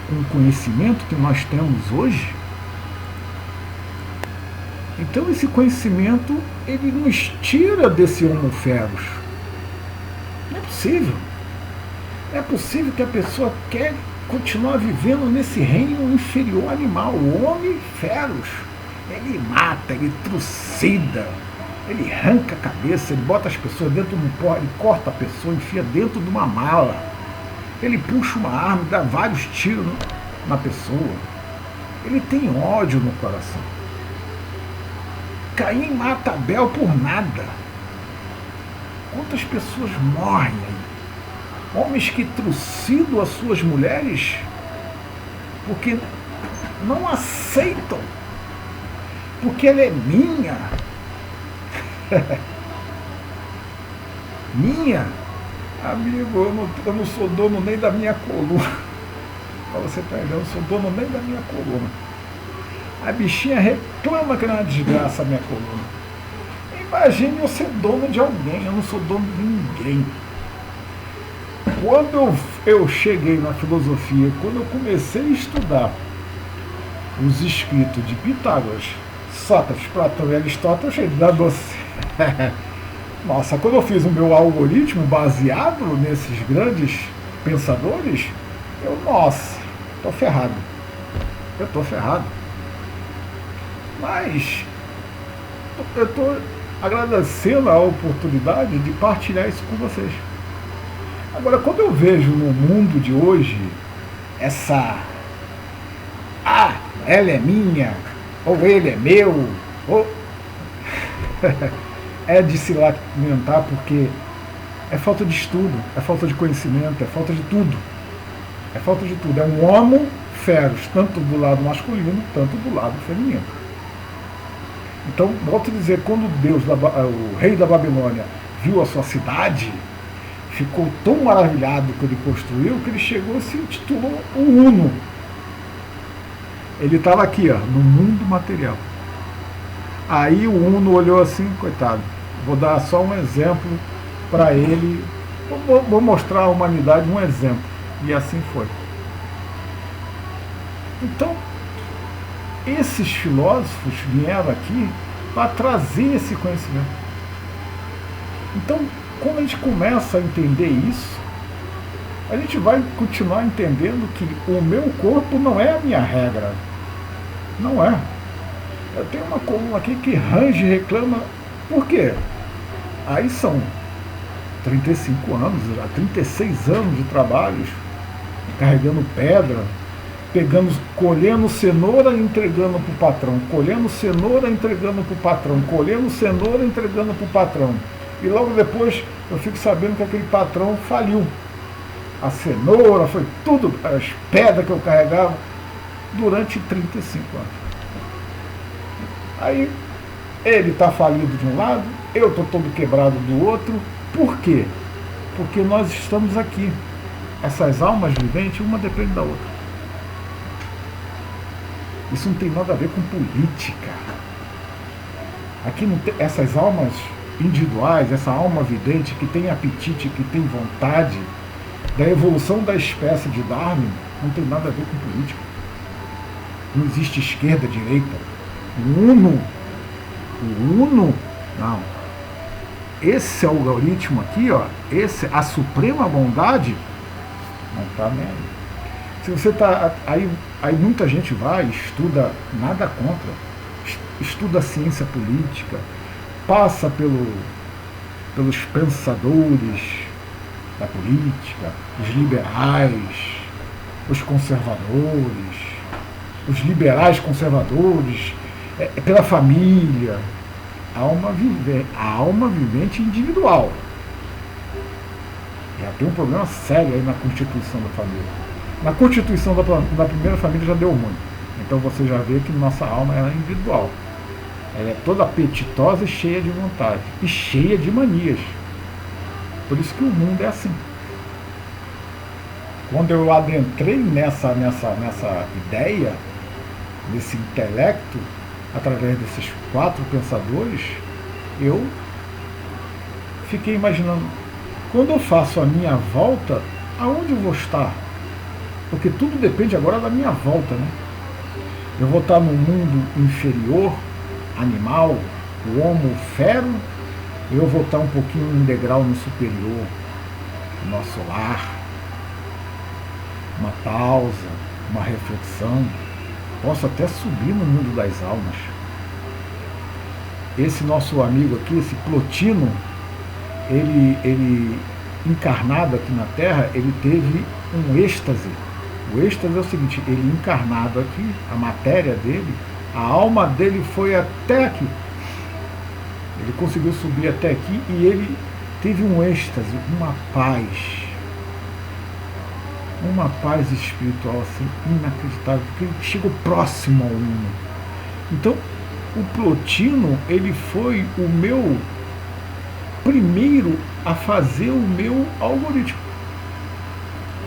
com o conhecimento que nós temos hoje, então esse conhecimento, ele nos tira desse homo feros. Não é possível. É possível que a pessoa quer continuar vivendo nesse reino inferior animal, o homem feros. Ele mata, ele trucida, ele arranca a cabeça, ele bota as pessoas dentro de um pó, ele corta a pessoa, enfia dentro de uma mala. Ele puxa uma arma e dá vários tiros na pessoa. Ele tem ódio no coração. Caim mata Abel por nada. Quantas pessoas morrem aí? Homens que trucidam as suas mulheres porque não aceitam, porque ela é minha. Minha? Amigo, eu não sou dono nem da minha coluna. Para você entender, eu não sou dono nem da minha coluna. A bichinha reclama que não é uma desgraça a minha coluna. Imagine eu ser dono de alguém, eu não sou dono de ninguém. Quando eu cheguei na filosofia, quando eu comecei a estudar os escritos de Pitágoras, Sócrates, Platão e Aristóteles, eu cheguei da doce. Nossa, quando eu fiz o meu algoritmo baseado nesses grandes pensadores, nossa, estou ferrado. Eu estou ferrado. Mas eu estou agradecendo a oportunidade de partilhar isso com vocês. Agora, quando eu vejo no mundo de hoje essa... ela é minha, ou ele é meu, ou... é de se lamentar porque é falta de estudo, é falta de conhecimento, é falta de tudo. É falta de tudo. É um homo feros, tanto do lado masculino, tanto do lado feminino. Então, volto a dizer, quando Deus, o rei da Babilônia, viu a sua cidade, ficou tão maravilhado que ele construiu, que ele chegou e se intitulou o Uno. Ele estava aqui, ó, no mundo material. Aí o Uno olhou assim, coitado, vou dar só um exemplo para ele, vou mostrar à humanidade um exemplo. E assim foi. Então, esses filósofos vieram aqui para trazer esse conhecimento. Então, quando a gente começa a entender isso, a gente vai continuar entendendo que o meu corpo não é a minha regra. Não é. Eu tenho uma coluna aqui que range e reclama. Por quê? Aí são 35 anos, 36 anos de trabalhos, carregando pedra, colhendo cenoura e entregando para o patrão, colhendo cenoura e entregando para o patrão, colhendo cenoura e entregando para o patrão. E logo depois eu fico sabendo que aquele patrão faliu. A cenoura, foi tudo, as pedras que eu carregava, durante 35 anos. Aí ele está falido de um lado, eu estou todo quebrado do outro. Por quê? Porque nós estamos aqui. Essas almas viventes, uma depende da outra. Isso não tem nada a ver com política. Aqui não tem, essas almas individuais, essa alma vivente que tem apetite, que tem vontade, da evolução da espécie de Darwin, não tem nada a ver com política. Não existe esquerda, direita. O Uno, não. Esse algoritmo aqui, ó, a suprema bondade, não está nem aí. Se você está aí muita gente vai, estuda, nada contra, estuda a ciência política, passa pelos pensadores da política, os liberais, os conservadores, os liberais conservadores, pela família, a alma vivente individual. Já tem um problema sério aí na constituição da família. Na constituição da primeira família já deu ruim. Então você já vê que nossa alma é individual. Ela é toda apetitosa e cheia de vontade. E cheia de manias. Por isso que o mundo é assim. Quando eu adentrei nessa ideia, nesse intelecto, através desses 4 pensadores, eu fiquei imaginando, quando eu faço a minha volta, aonde eu vou estar? Porque tudo depende agora da minha volta, né? Eu vou estar no mundo inferior, animal, o homo fero, eu vou estar um pouquinho um degrau no superior, o nosso lar, uma pausa, uma reflexão. Posso até subir no mundo das almas. Esse nosso amigo aqui, esse Plotino, ele encarnado aqui na Terra, ele teve um êxtase. O êxtase é o seguinte, ele encarnado aqui, a matéria dele, a alma dele foi até aqui. Ele conseguiu subir até aqui e ele teve um êxtase, uma paz espiritual assim, inacreditável, porque ele chegou próximo ao Uno. Então, o Plotino, ele foi o meu primeiro a fazer o meu algoritmo.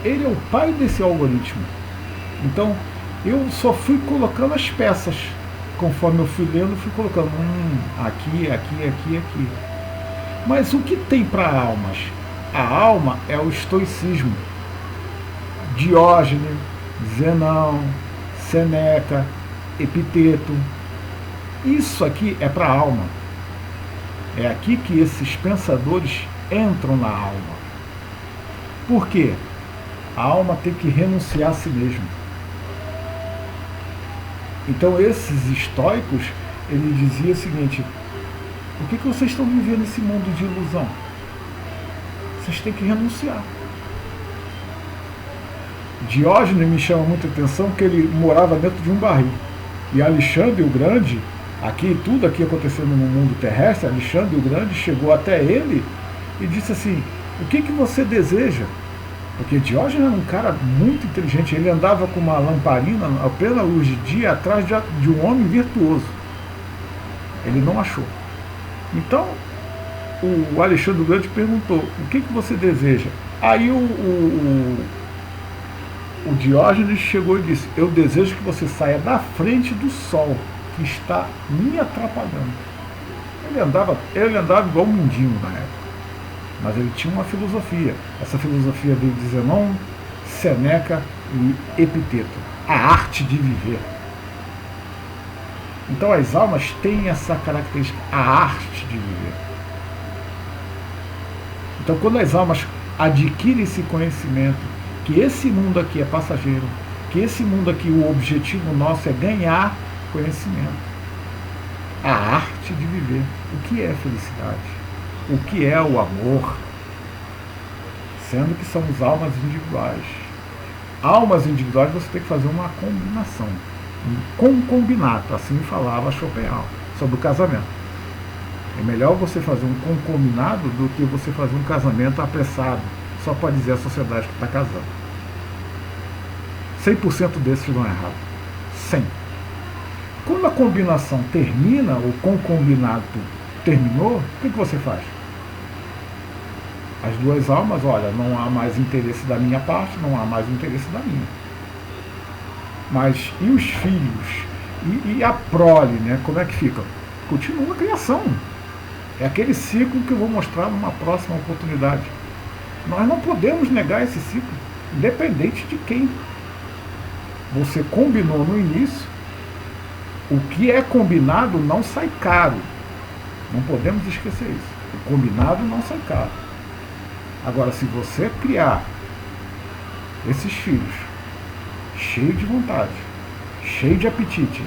Ele é o pai desse algoritmo. Então, eu só fui colocando as peças. Conforme eu fui lendo, fui colocando aqui. Mas o que tem para almas? A alma é o estoicismo. Diógenes, Zenão, Seneca, Epiteto. Isso aqui é para a alma. É aqui que esses pensadores entram na alma. Por quê? A alma tem que renunciar a si mesma. Então esses estoicos, ele dizia o seguinte, por que vocês estão vivendo esse mundo de ilusão? Vocês têm que renunciar. Diógenes me chama muita atenção porque ele morava dentro de um barril. E Alexandre o Grande, tudo aqui acontecendo no mundo terrestre, Alexandre o Grande chegou até ele e disse assim: o que você deseja? Porque Diógenes era um cara muito inteligente, ele andava com uma lamparina a plena luz de dia atrás de um homem virtuoso. Ele não achou. Então, o Alexandre o Grande perguntou: o que você deseja? Aí o Diógenes chegou e disse: eu desejo que você saia da frente do sol, que está me atrapalhando. Ele andava igual um mendigo na época, mas ele tinha uma filosofia. Essa filosofia veio de Zenão, Seneca e Epiteto, a arte de viver. Então as almas têm essa característica, a arte de viver. Então quando as almas adquirem esse conhecimento, que esse mundo aqui é passageiro, que esse mundo aqui, o objetivo nosso é ganhar conhecimento, a arte de viver. O que é felicidade? O que é o amor? Sendo que somos almas individuais. Almas individuais você tem que fazer uma combinação, um concubinato, assim falava Schopenhauer sobre o casamento. É melhor você fazer um concubinado do que você fazer um casamento apressado, só para dizer a sociedade que está casando. 100% desses vão errar. 100. Quando a combinação termina, o concubinato terminou, o que você faz? As duas almas, olha, não há mais interesse da minha parte, não há mais interesse da minha. Mas e os filhos? E a prole, né? Como é que fica? Continua a criação. É aquele ciclo que eu vou mostrar numa próxima oportunidade. Nós não podemos negar esse ciclo, independente de quem. Você combinou no início, o que é combinado não sai caro. Não podemos esquecer isso. O combinado não sai caro. Agora, se você criar esses filhos cheio de vontade, cheio de apetite,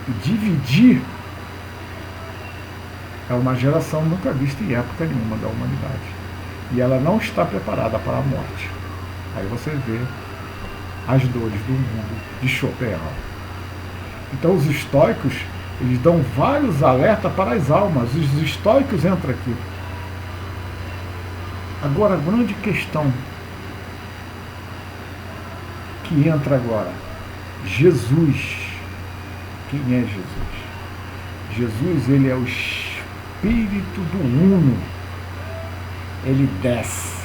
e dividir, é uma geração nunca vista em época nenhuma da humanidade. E ela não está preparada para a morte. Aí você vê as dores do mundo de Schopenhauer. Então os estoicos, eles dão vários alertas para as almas. Os estoicos entram aqui. Agora, a grande questão que entra agora: Jesus. Quem é Jesus? Jesus, ele é o Espírito do Uno. Ele desce.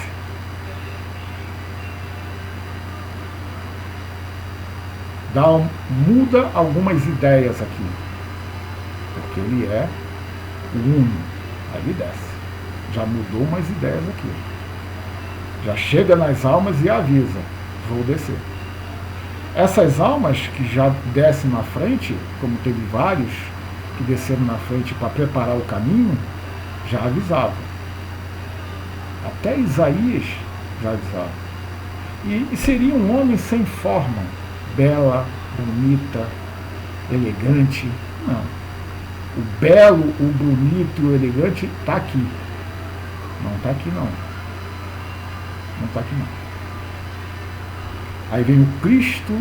Muda algumas ideias aqui. Porque ele é o Uno. Aí ele desce. Já mudou umas ideias aqui. Já chega nas almas e avisa: vou descer. Essas almas que já descem na frente, como teve vários que desceram na frente para preparar o caminho, já avisavam. Até Isaías já avisava. E seria um homem sem forma, bela, bonita, elegante. Não. O belo, o bonito e o elegante está aqui. Não está aqui não. Não está aqui não. Aí vem o Cristo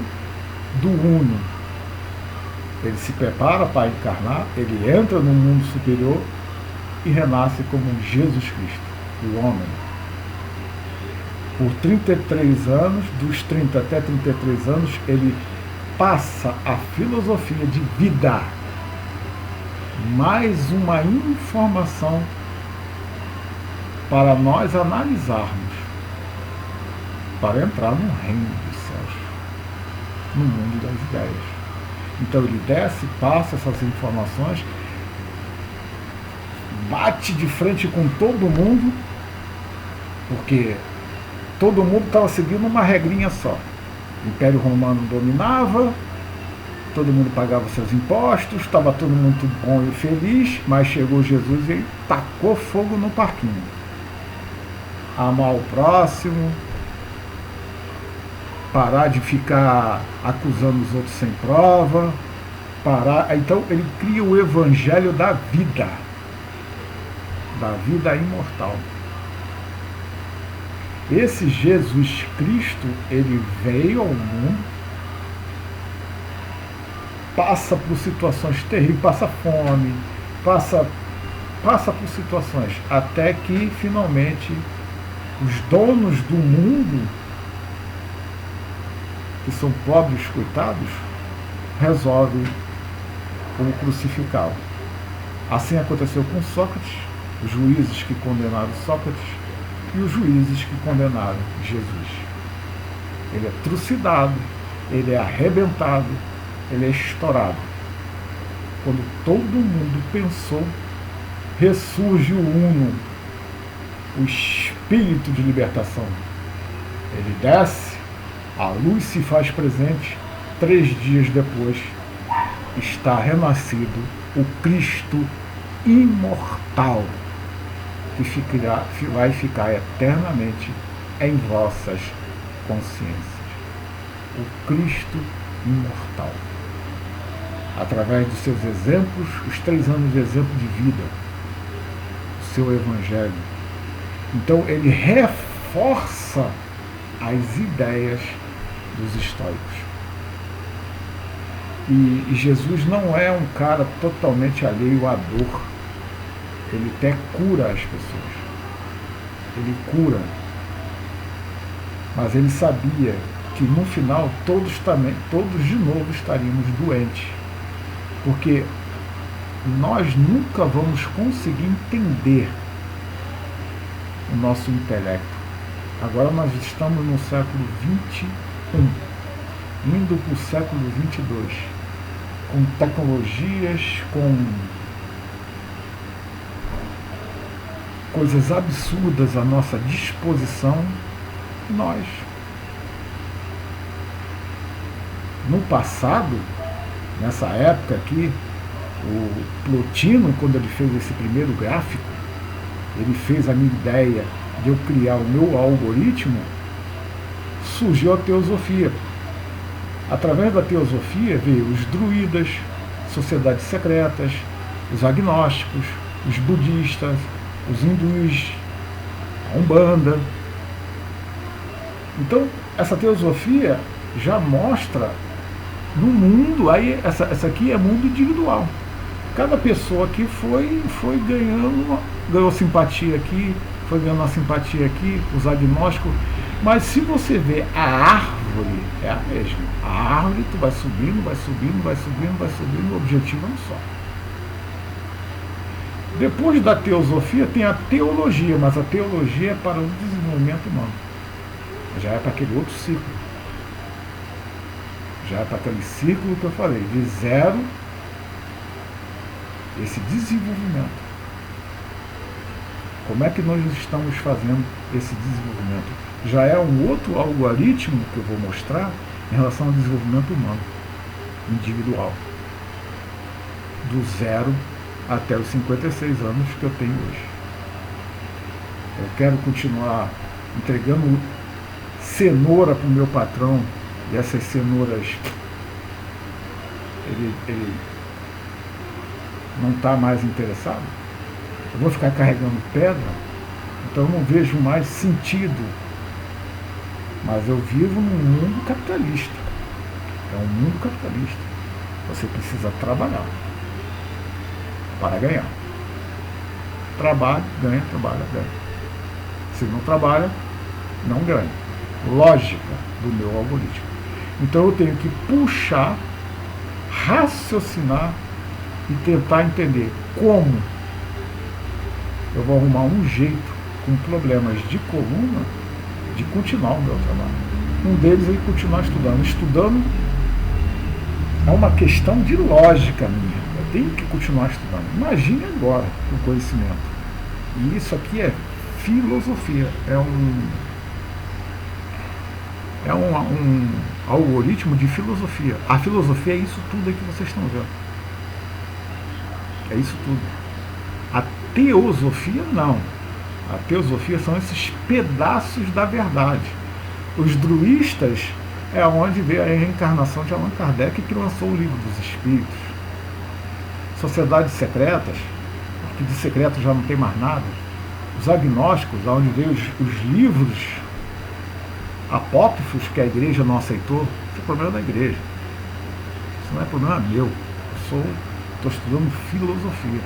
do Uno. Ele se prepara para encarnar, ele entra no mundo superior e renasce como Jesus Cristo, o homem. Por 33 anos, dos 30 até 33 anos, ele passa a filosofia de vida. Mais uma informação para nós analisarmos, para entrar no reino dos céus, no mundo das ideias. Então ele desce, passa essas informações, bate de frente com todo mundo, porque todo mundo estava seguindo uma regrinha só. O Império Romano dominava, todo mundo pagava seus impostos, estava todo mundo bom e feliz, mas chegou Jesus e tacou fogo no parquinho. Amar o próximo, parar de ficar acusando os outros sem prova, parar. Então ele cria o evangelho da vida imortal. Esse Jesus Cristo, ele veio ao mundo passa por situações terríveis, passa fome, passa por situações, até que finalmente os donos do mundo, que são pobres coitados, resolvem o crucificá-lo. Assim aconteceu com Sócrates, os juízes que condenaram Sócrates e os juízes que condenaram Jesus. Ele é trucidado, ele é arrebentado, ele é estourado. Quando todo mundo pensou, ressurge o Uno, o espírito de libertação. Ele desce, a luz se faz presente, 3 dias depois está renascido o Cristo imortal, que vai ficar eternamente em vossas consciências. O Cristo imortal. Através dos seus exemplos, os 3 anos de exemplo de vida, o seu Evangelho. Então ele reforça as ideias dos estoicos. E Jesus não é um cara totalmente alheio à dor. Ele até cura as pessoas. Ele cura. Mas ele sabia que no final todos de novo estaríamos doentes. Porque nós nunca vamos conseguir entender o nosso intelecto. Agora nós estamos no século XXI, indo para o século XXII, com tecnologias, com coisas absurdas à nossa disposição. Nós, no passado, nessa época aqui, o Plotino, quando ele fez esse primeiro gráfico, ele fez a minha ideia de eu criar o meu algoritmo, surgiu a teosofia. Através da teosofia veio os druidas, sociedades secretas, os agnósticos, os budistas, os hindus, a Umbanda. Então, essa teosofia já mostra no mundo, aí essa aqui é mundo individual. Cada pessoa aqui foi ganhou simpatia aqui, foi ganhando uma simpatia aqui, os agnósticos. Mas se você vê a árvore, é a mesma. A árvore, tu vai subindo, vai subindo, vai subindo, vai subindo, o objetivo é um só. Depois da teosofia tem a teologia, mas a teologia é para o desenvolvimento humano. Já é para aquele outro ciclo. Já é para aquele ciclo que eu falei, de 0, esse desenvolvimento. Como é que nós estamos fazendo esse desenvolvimento? Já é um outro algoritmo que eu vou mostrar em relação ao desenvolvimento humano, individual. Do 0 até os 56 anos que eu tenho hoje. Eu quero continuar entregando cenoura para o meu patrão, e essas cenouras ele não está mais interessado. Eu vou ficar carregando pedra, então eu não vejo mais sentido. Mas eu vivo num mundo capitalista. É um mundo capitalista. Você precisa trabalhar para ganhar. Trabalha, ganha, trabalha, ganha. Se não trabalha, não ganha. Lógica do meu algoritmo. Então eu tenho que puxar, raciocinar e tentar entender como eu vou arrumar um jeito com problemas de coluna de continuar o meu trabalho. Um deles é continuar estudando. Estudando é uma questão de lógica minha. Eu tenho que continuar estudando. Imagine agora o conhecimento. E isso aqui é filosofia. É um algoritmo de filosofia. A filosofia é isso tudo aí que vocês estão vendo. É isso tudo. A teosofia não. A teosofia são esses pedaços da verdade. Os druistas é onde veio a reencarnação de Allan Kardec, que lançou o Livro dos Espíritos. Sociedades secretas, porque de secreto já não tem mais nada. Os agnósticos, onde veio os livros apócrifos que a igreja não aceitou. Esse é o problema da igreja. isso não é problema meu. Eu estou estudando filosofia.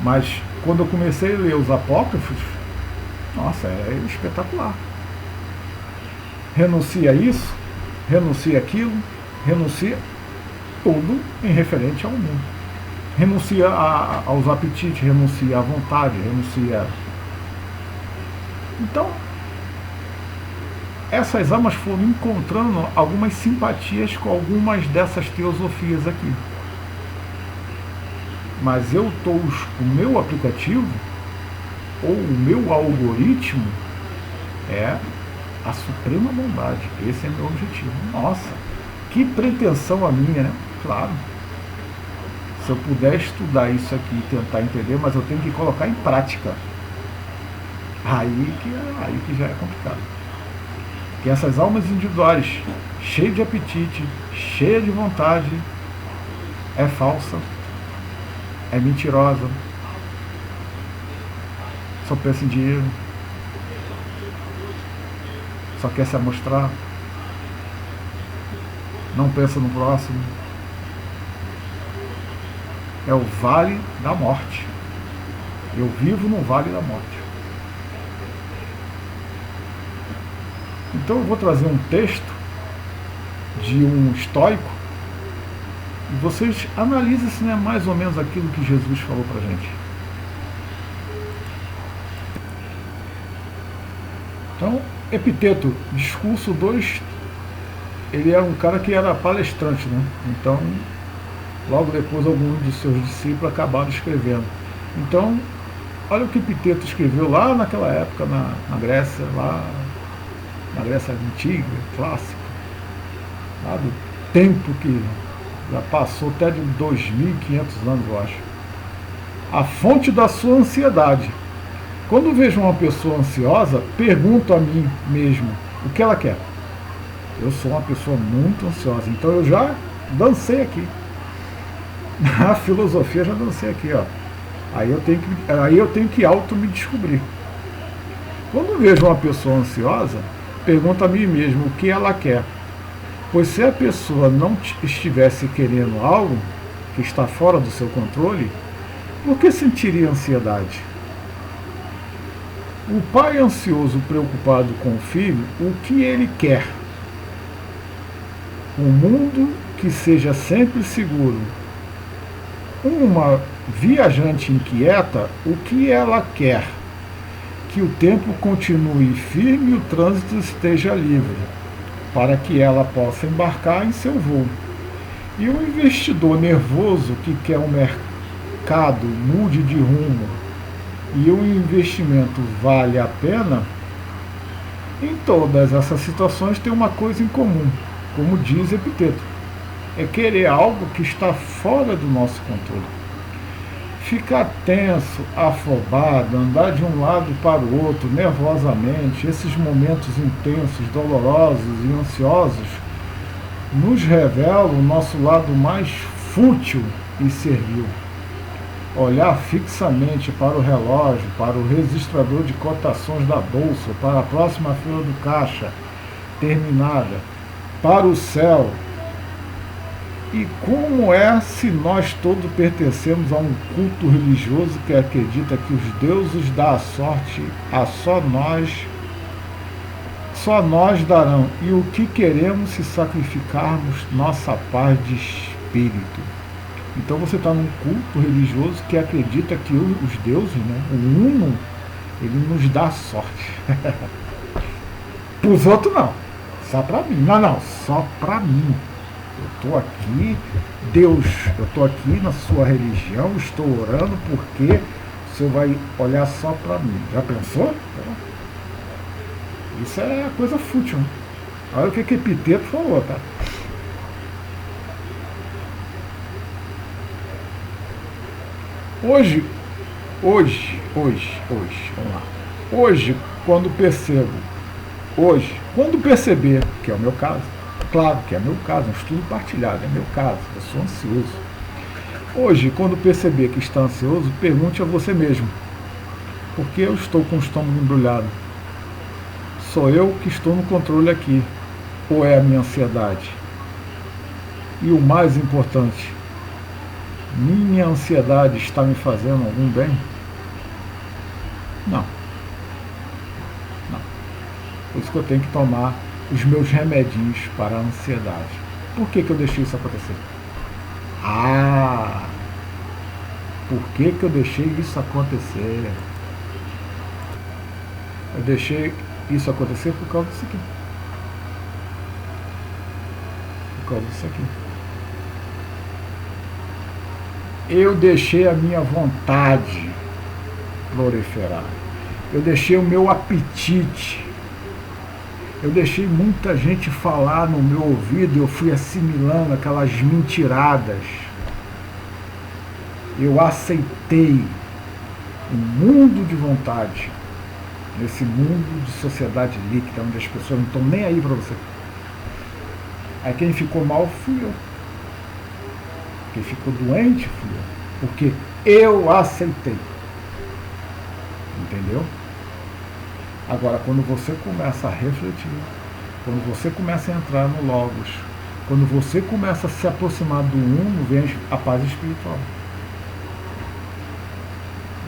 Mas quando eu comecei a ler os apócrifos, nossa, é espetacular. Renuncia a isso, renuncia aquilo, renuncia tudo em referente ao mundo. Renuncia aos apetites, renuncia à vontade, renuncia. Então, essas almas foram encontrando algumas simpatias com algumas dessas teosofias aqui. Mas o meu aplicativo, ou o meu algoritmo, é a suprema bondade. Esse é meu objetivo. Nossa, que pretensão a minha, né? Claro. Se eu puder estudar isso aqui e tentar entender, mas eu tenho que colocar em prática. Aí que já é complicado. Que essas almas individuais, cheias de apetite, cheias de vontade, é falsa, é mentirosa, só pensa em dinheiro, só quer se amostrar, não pensa no próximo. É o vale da morte. Eu vivo no vale da morte. Então eu vou trazer um texto de um estoico e vocês analisem se não é mais ou menos aquilo que Jesus falou pra gente. Então, Epiteto, discurso 2, ele era um cara que era palestrante, né? Então, logo depois alguns de seus discípulos acabaram escrevendo. Então, olha o que Epiteto escreveu lá naquela época, na Grécia, lá na Grécia antiga, clássica, lá do tempo que já passou até de 2500 anos, eu acho. A fonte da sua ansiedade. Quando vejo uma pessoa ansiosa, pergunto a mim mesmo o que ela quer. Eu sou uma pessoa muito ansiosa, então eu já dancei aqui. Na filosofia já dancei aqui, ó. Aí eu tenho que auto me descobrir. Quando vejo uma pessoa ansiosa, pergunto a mim mesmo o que ela quer. Pois se a pessoa não estivesse querendo algo que está fora do seu controle, por que sentiria ansiedade? O pai ansioso preocupado com o filho, o que ele quer? Um mundo que seja sempre seguro. Uma viajante inquieta, o que ela quer? Que o tempo continue firme e o trânsito esteja livre, para que ela possa embarcar em seu voo. E o investidor nervoso que quer o mercado mude de rumo e o investimento vale a pena, em todas essas situações tem uma coisa em comum, como diz Epiteto, é querer algo que está fora do nosso controle. Ficar tenso, afobado, andar de um lado para o outro, nervosamente, esses momentos intensos, dolorosos e ansiosos, nos revelam o nosso lado mais fútil e servil. Olhar fixamente para o relógio, para o registrador de cotações da bolsa, para a próxima fila do caixa terminada, para o céu. E como é se nós todos pertencemos a um culto religioso que acredita que os deuses dão a sorte a só nós darão, e o que queremos se sacrificarmos nossa paz de espírito? Então você está num culto religioso que acredita que os deuses, né, o Uno, ele nos dá sorte. Para os outros não, só para mim. Não, só para mim. Eu estou aqui, Deus, eu estou aqui na sua religião, estou orando porque o Senhor vai olhar só para mim. Já pensou? Isso é coisa fútil, né? Olha o que Epiteto falou, tá? Hoje, vamos lá. Hoje, quando perceber, que é o meu caso, claro que é meu caso, é um estudo partilhado, é meu caso, eu sou ansioso. Hoje, quando perceber que está ansioso, pergunte a você mesmo, por que eu estou com o estômago embrulhado? Sou eu que estou no controle aqui, ou é a minha ansiedade? E o mais importante, minha ansiedade está me fazendo algum bem? Não. Não. Por isso que eu tenho que tomar os meus remedinhos para a ansiedade. Por que eu deixei isso acontecer? Por que eu deixei isso acontecer? Eu deixei isso acontecer por causa disso aqui. Por causa disso aqui. Eu deixei a minha vontade proliferar. Eu deixei o meu apetite. Eu deixei muita gente falar no meu ouvido e eu fui assimilando aquelas mentiradas. Eu aceitei um mundo de vontade, nesse mundo de sociedade líquida, onde as pessoas não estão nem aí para você. Aí quem ficou mal fui eu. Quem ficou doente fui eu. Porque eu aceitei. Entendeu? Agora, quando você começa a refletir, quando você começa a entrar no Logos, quando você começa a se aproximar do Uno, vem a paz espiritual.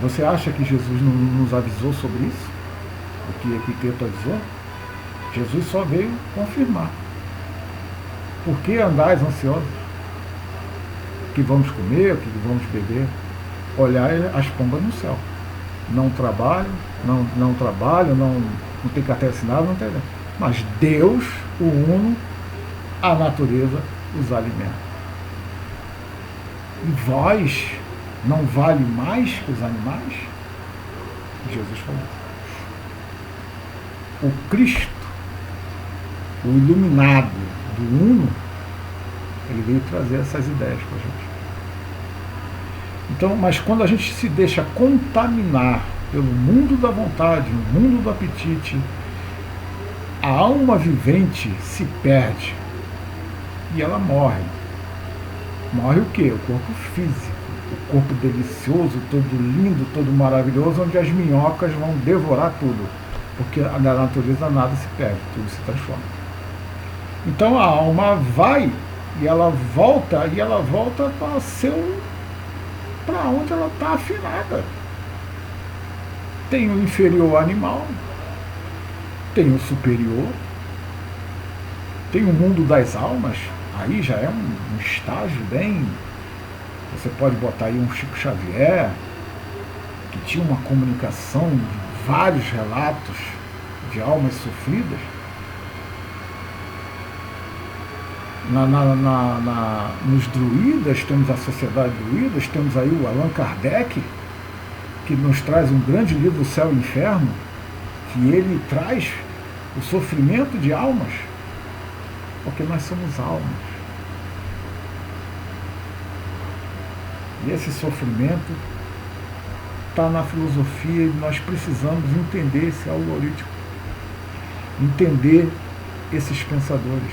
Você acha que Jesus não nos avisou sobre isso? O que Epiteto avisou? Jesus só veio confirmar. Por que andais ansiosos? O que vamos comer, o que vamos beber? Olhar as pombas no céu. Não trabalho, não tem carteira assinada, não tem nada. Mas Deus, o Uno, a natureza os alimenta. E vós não vale mais que os animais? Jesus falou. O Cristo, o iluminado do Uno, ele veio trazer essas ideias para a gente. Então, mas quando a gente se deixa contaminar pelo mundo da vontade, o mundo do apetite, a alma vivente se perde e ela morre. Morre o quê? O corpo físico, o corpo delicioso, todo lindo, todo maravilhoso, onde as minhocas vão devorar tudo, porque na natureza nada se perde, tudo se transforma. Então a alma vai e ela volta para ser para onde ela está afinada. Tem o inferior animal, tem o superior, tem o mundo das almas, aí já é um estágio bem... Você pode botar aí um Chico Xavier, que tinha uma comunicação de vários relatos de almas sofridas. Nos druidas, temos a sociedade druidas, temos aí o Allan Kardec, que nos traz um grande livro, O Céu e o Inferno, que ele traz o sofrimento de almas, porque nós somos almas. E esse sofrimento está na filosofia e nós precisamos entender esse algoritmo, entender esses pensadores.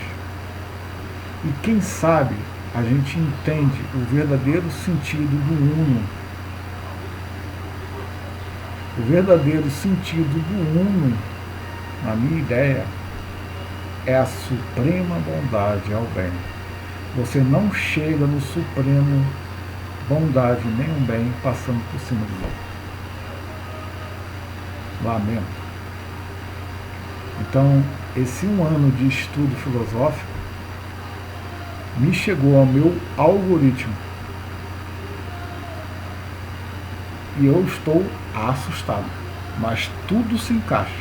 E quem sabe a gente entende o verdadeiro sentido do Uno. O verdadeiro sentido do Uno, na minha ideia, é a suprema bondade ao bem. Você não chega no supremo bondade nem um bem passando por cima do outro. Lamento. Então, esse um ano de estudo filosófico me chegou ao meu algoritmo e eu estou assustado, mas tudo se encaixa.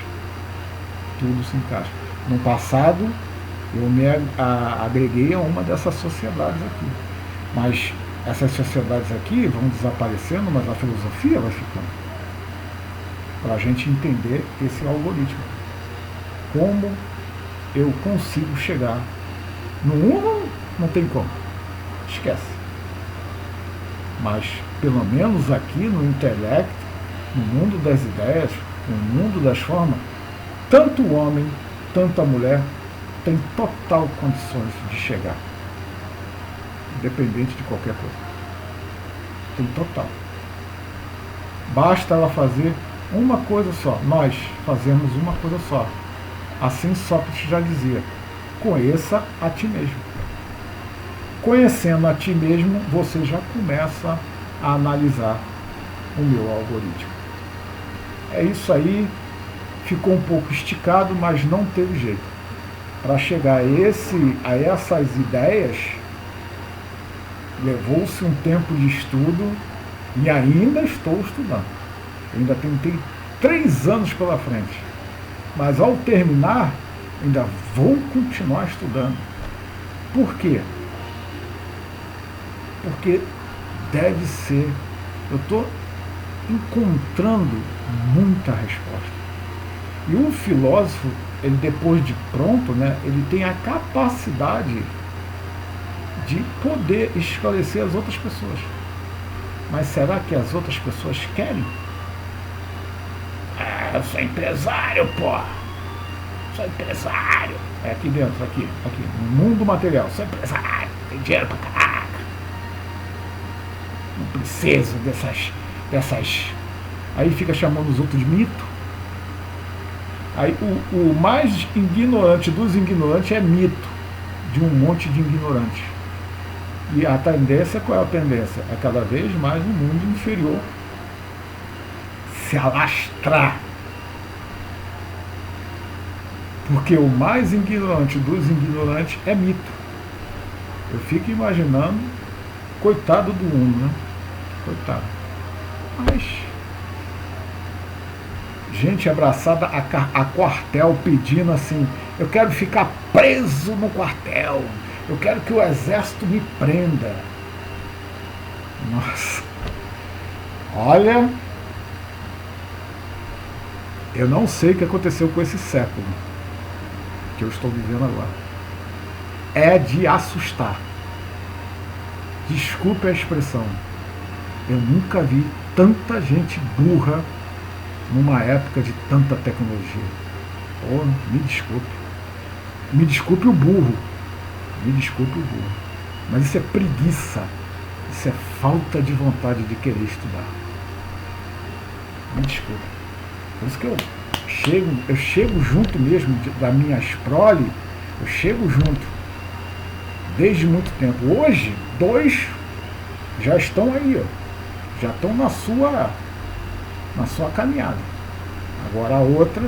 Tudo se encaixa. No passado, eu me agreguei a uma dessas sociedades aqui, mas essas sociedades aqui vão desaparecendo, mas a filosofia vai ficando, para a gente entender esse algoritmo. Como eu consigo chegar no Uno? Não tem como, esquece. Mas pelo menos aqui no intelecto, no mundo das ideias, no mundo das formas, tanto o homem, tanto a mulher tem total condições de chegar, independente de qualquer coisa. Tem total. Basta ela fazer uma coisa só. Nós fazemos uma coisa só. Assim Sócrates já dizia: conheça a ti mesmo. conhecendo a ti mesmo, você já começa a analisar o meu algoritmo. É isso aí, ficou um pouco esticado, mas não teve jeito. Para chegar a essas ideias, levou-se um tempo de estudo e ainda estou estudando. Eu ainda tenho 3 anos pela frente. Mas ao terminar, ainda vou continuar estudando. Por quê? Porque deve ser. Eu estou encontrando muita resposta. E um filósofo, ele depois de pronto, né, ele tem a capacidade de poder esclarecer as outras pessoas. Mas será que as outras pessoas querem? Ah, eu sou empresário, pô. Sou empresário. É aqui dentro, aqui, no mundo material. Sou empresário, tenho dinheiro pra caraca. Não preciso dessas. Aí fica chamando os outros de mito. Aí o mais ignorante dos ignorantes é mito, de um monte de ignorantes. E a tendência, qual é a tendência? É cada vez mais o mundo inferior se alastrar. Porque o mais ignorante dos ignorantes é mito. Eu fico imaginando, coitado do mundo, né? Coitado. Mas gente abraçada a quartel pedindo assim, eu quero ficar preso no quartel, eu quero que o exército me prenda. Nossa, olha, eu não sei o que aconteceu com esse século que eu estou vivendo agora. É de assustar. Desculpe a expressão, eu nunca vi tanta gente burra numa época de tanta tecnologia. Oh, me desculpe. Me desculpe o burro. Me desculpe o burro. Mas isso é preguiça. Isso é falta de vontade de querer estudar. Me desculpe. Por isso que eu chego junto mesmo da minha prole, eu chego junto. Desde muito tempo. Hoje, 2 já estão aí, ó. Já estão na sua caminhada. Agora a outra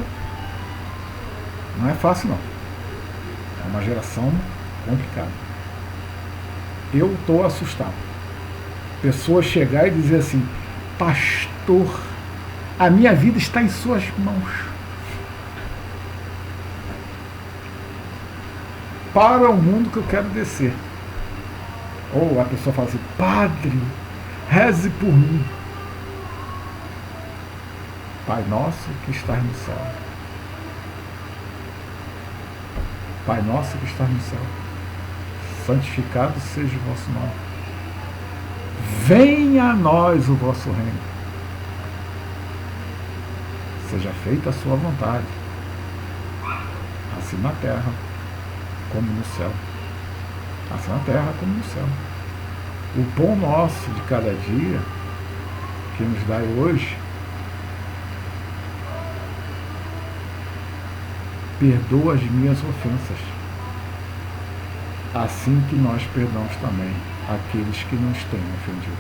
não é fácil não. É uma geração complicada. Eu estou assustado. Pessoas chegar e dizer assim, pastor, a minha vida está em suas mãos. Para o mundo que eu quero descer. Ou a pessoa fala assim, padre, reze por mim. Pai nosso que estás no céu. Pai nosso que estás no céu. Santificado seja o vosso nome. Venha a nós o vosso reino. Seja feita a sua vontade. Assim na terra como no céu. Assim na terra como no céu. O pão nosso de cada dia que nos dai hoje, perdoa as minhas ofensas, assim que nós perdoamos também aqueles que nos têm ofendido.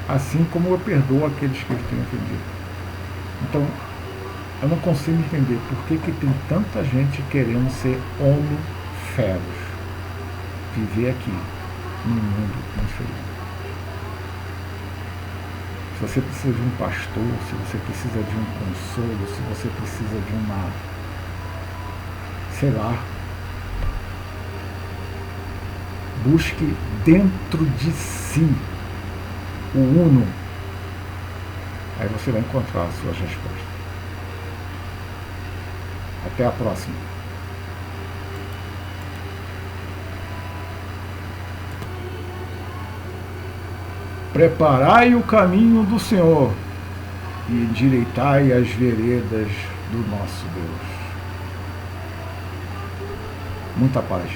Assim como eu perdoo aqueles que nos têm ofendido. Então, eu não consigo entender por que tem tanta gente querendo ser homo-feros, viver aqui num mundo inferior. Se você precisa de um pastor, se você precisa de um consolo, se você precisa de uma, sei lá, busque dentro de si o uno. Aí você vai encontrar as suas respostas. Até a próxima. Preparai o caminho do Senhor e endireitai as veredas do nosso Deus. Muita paz.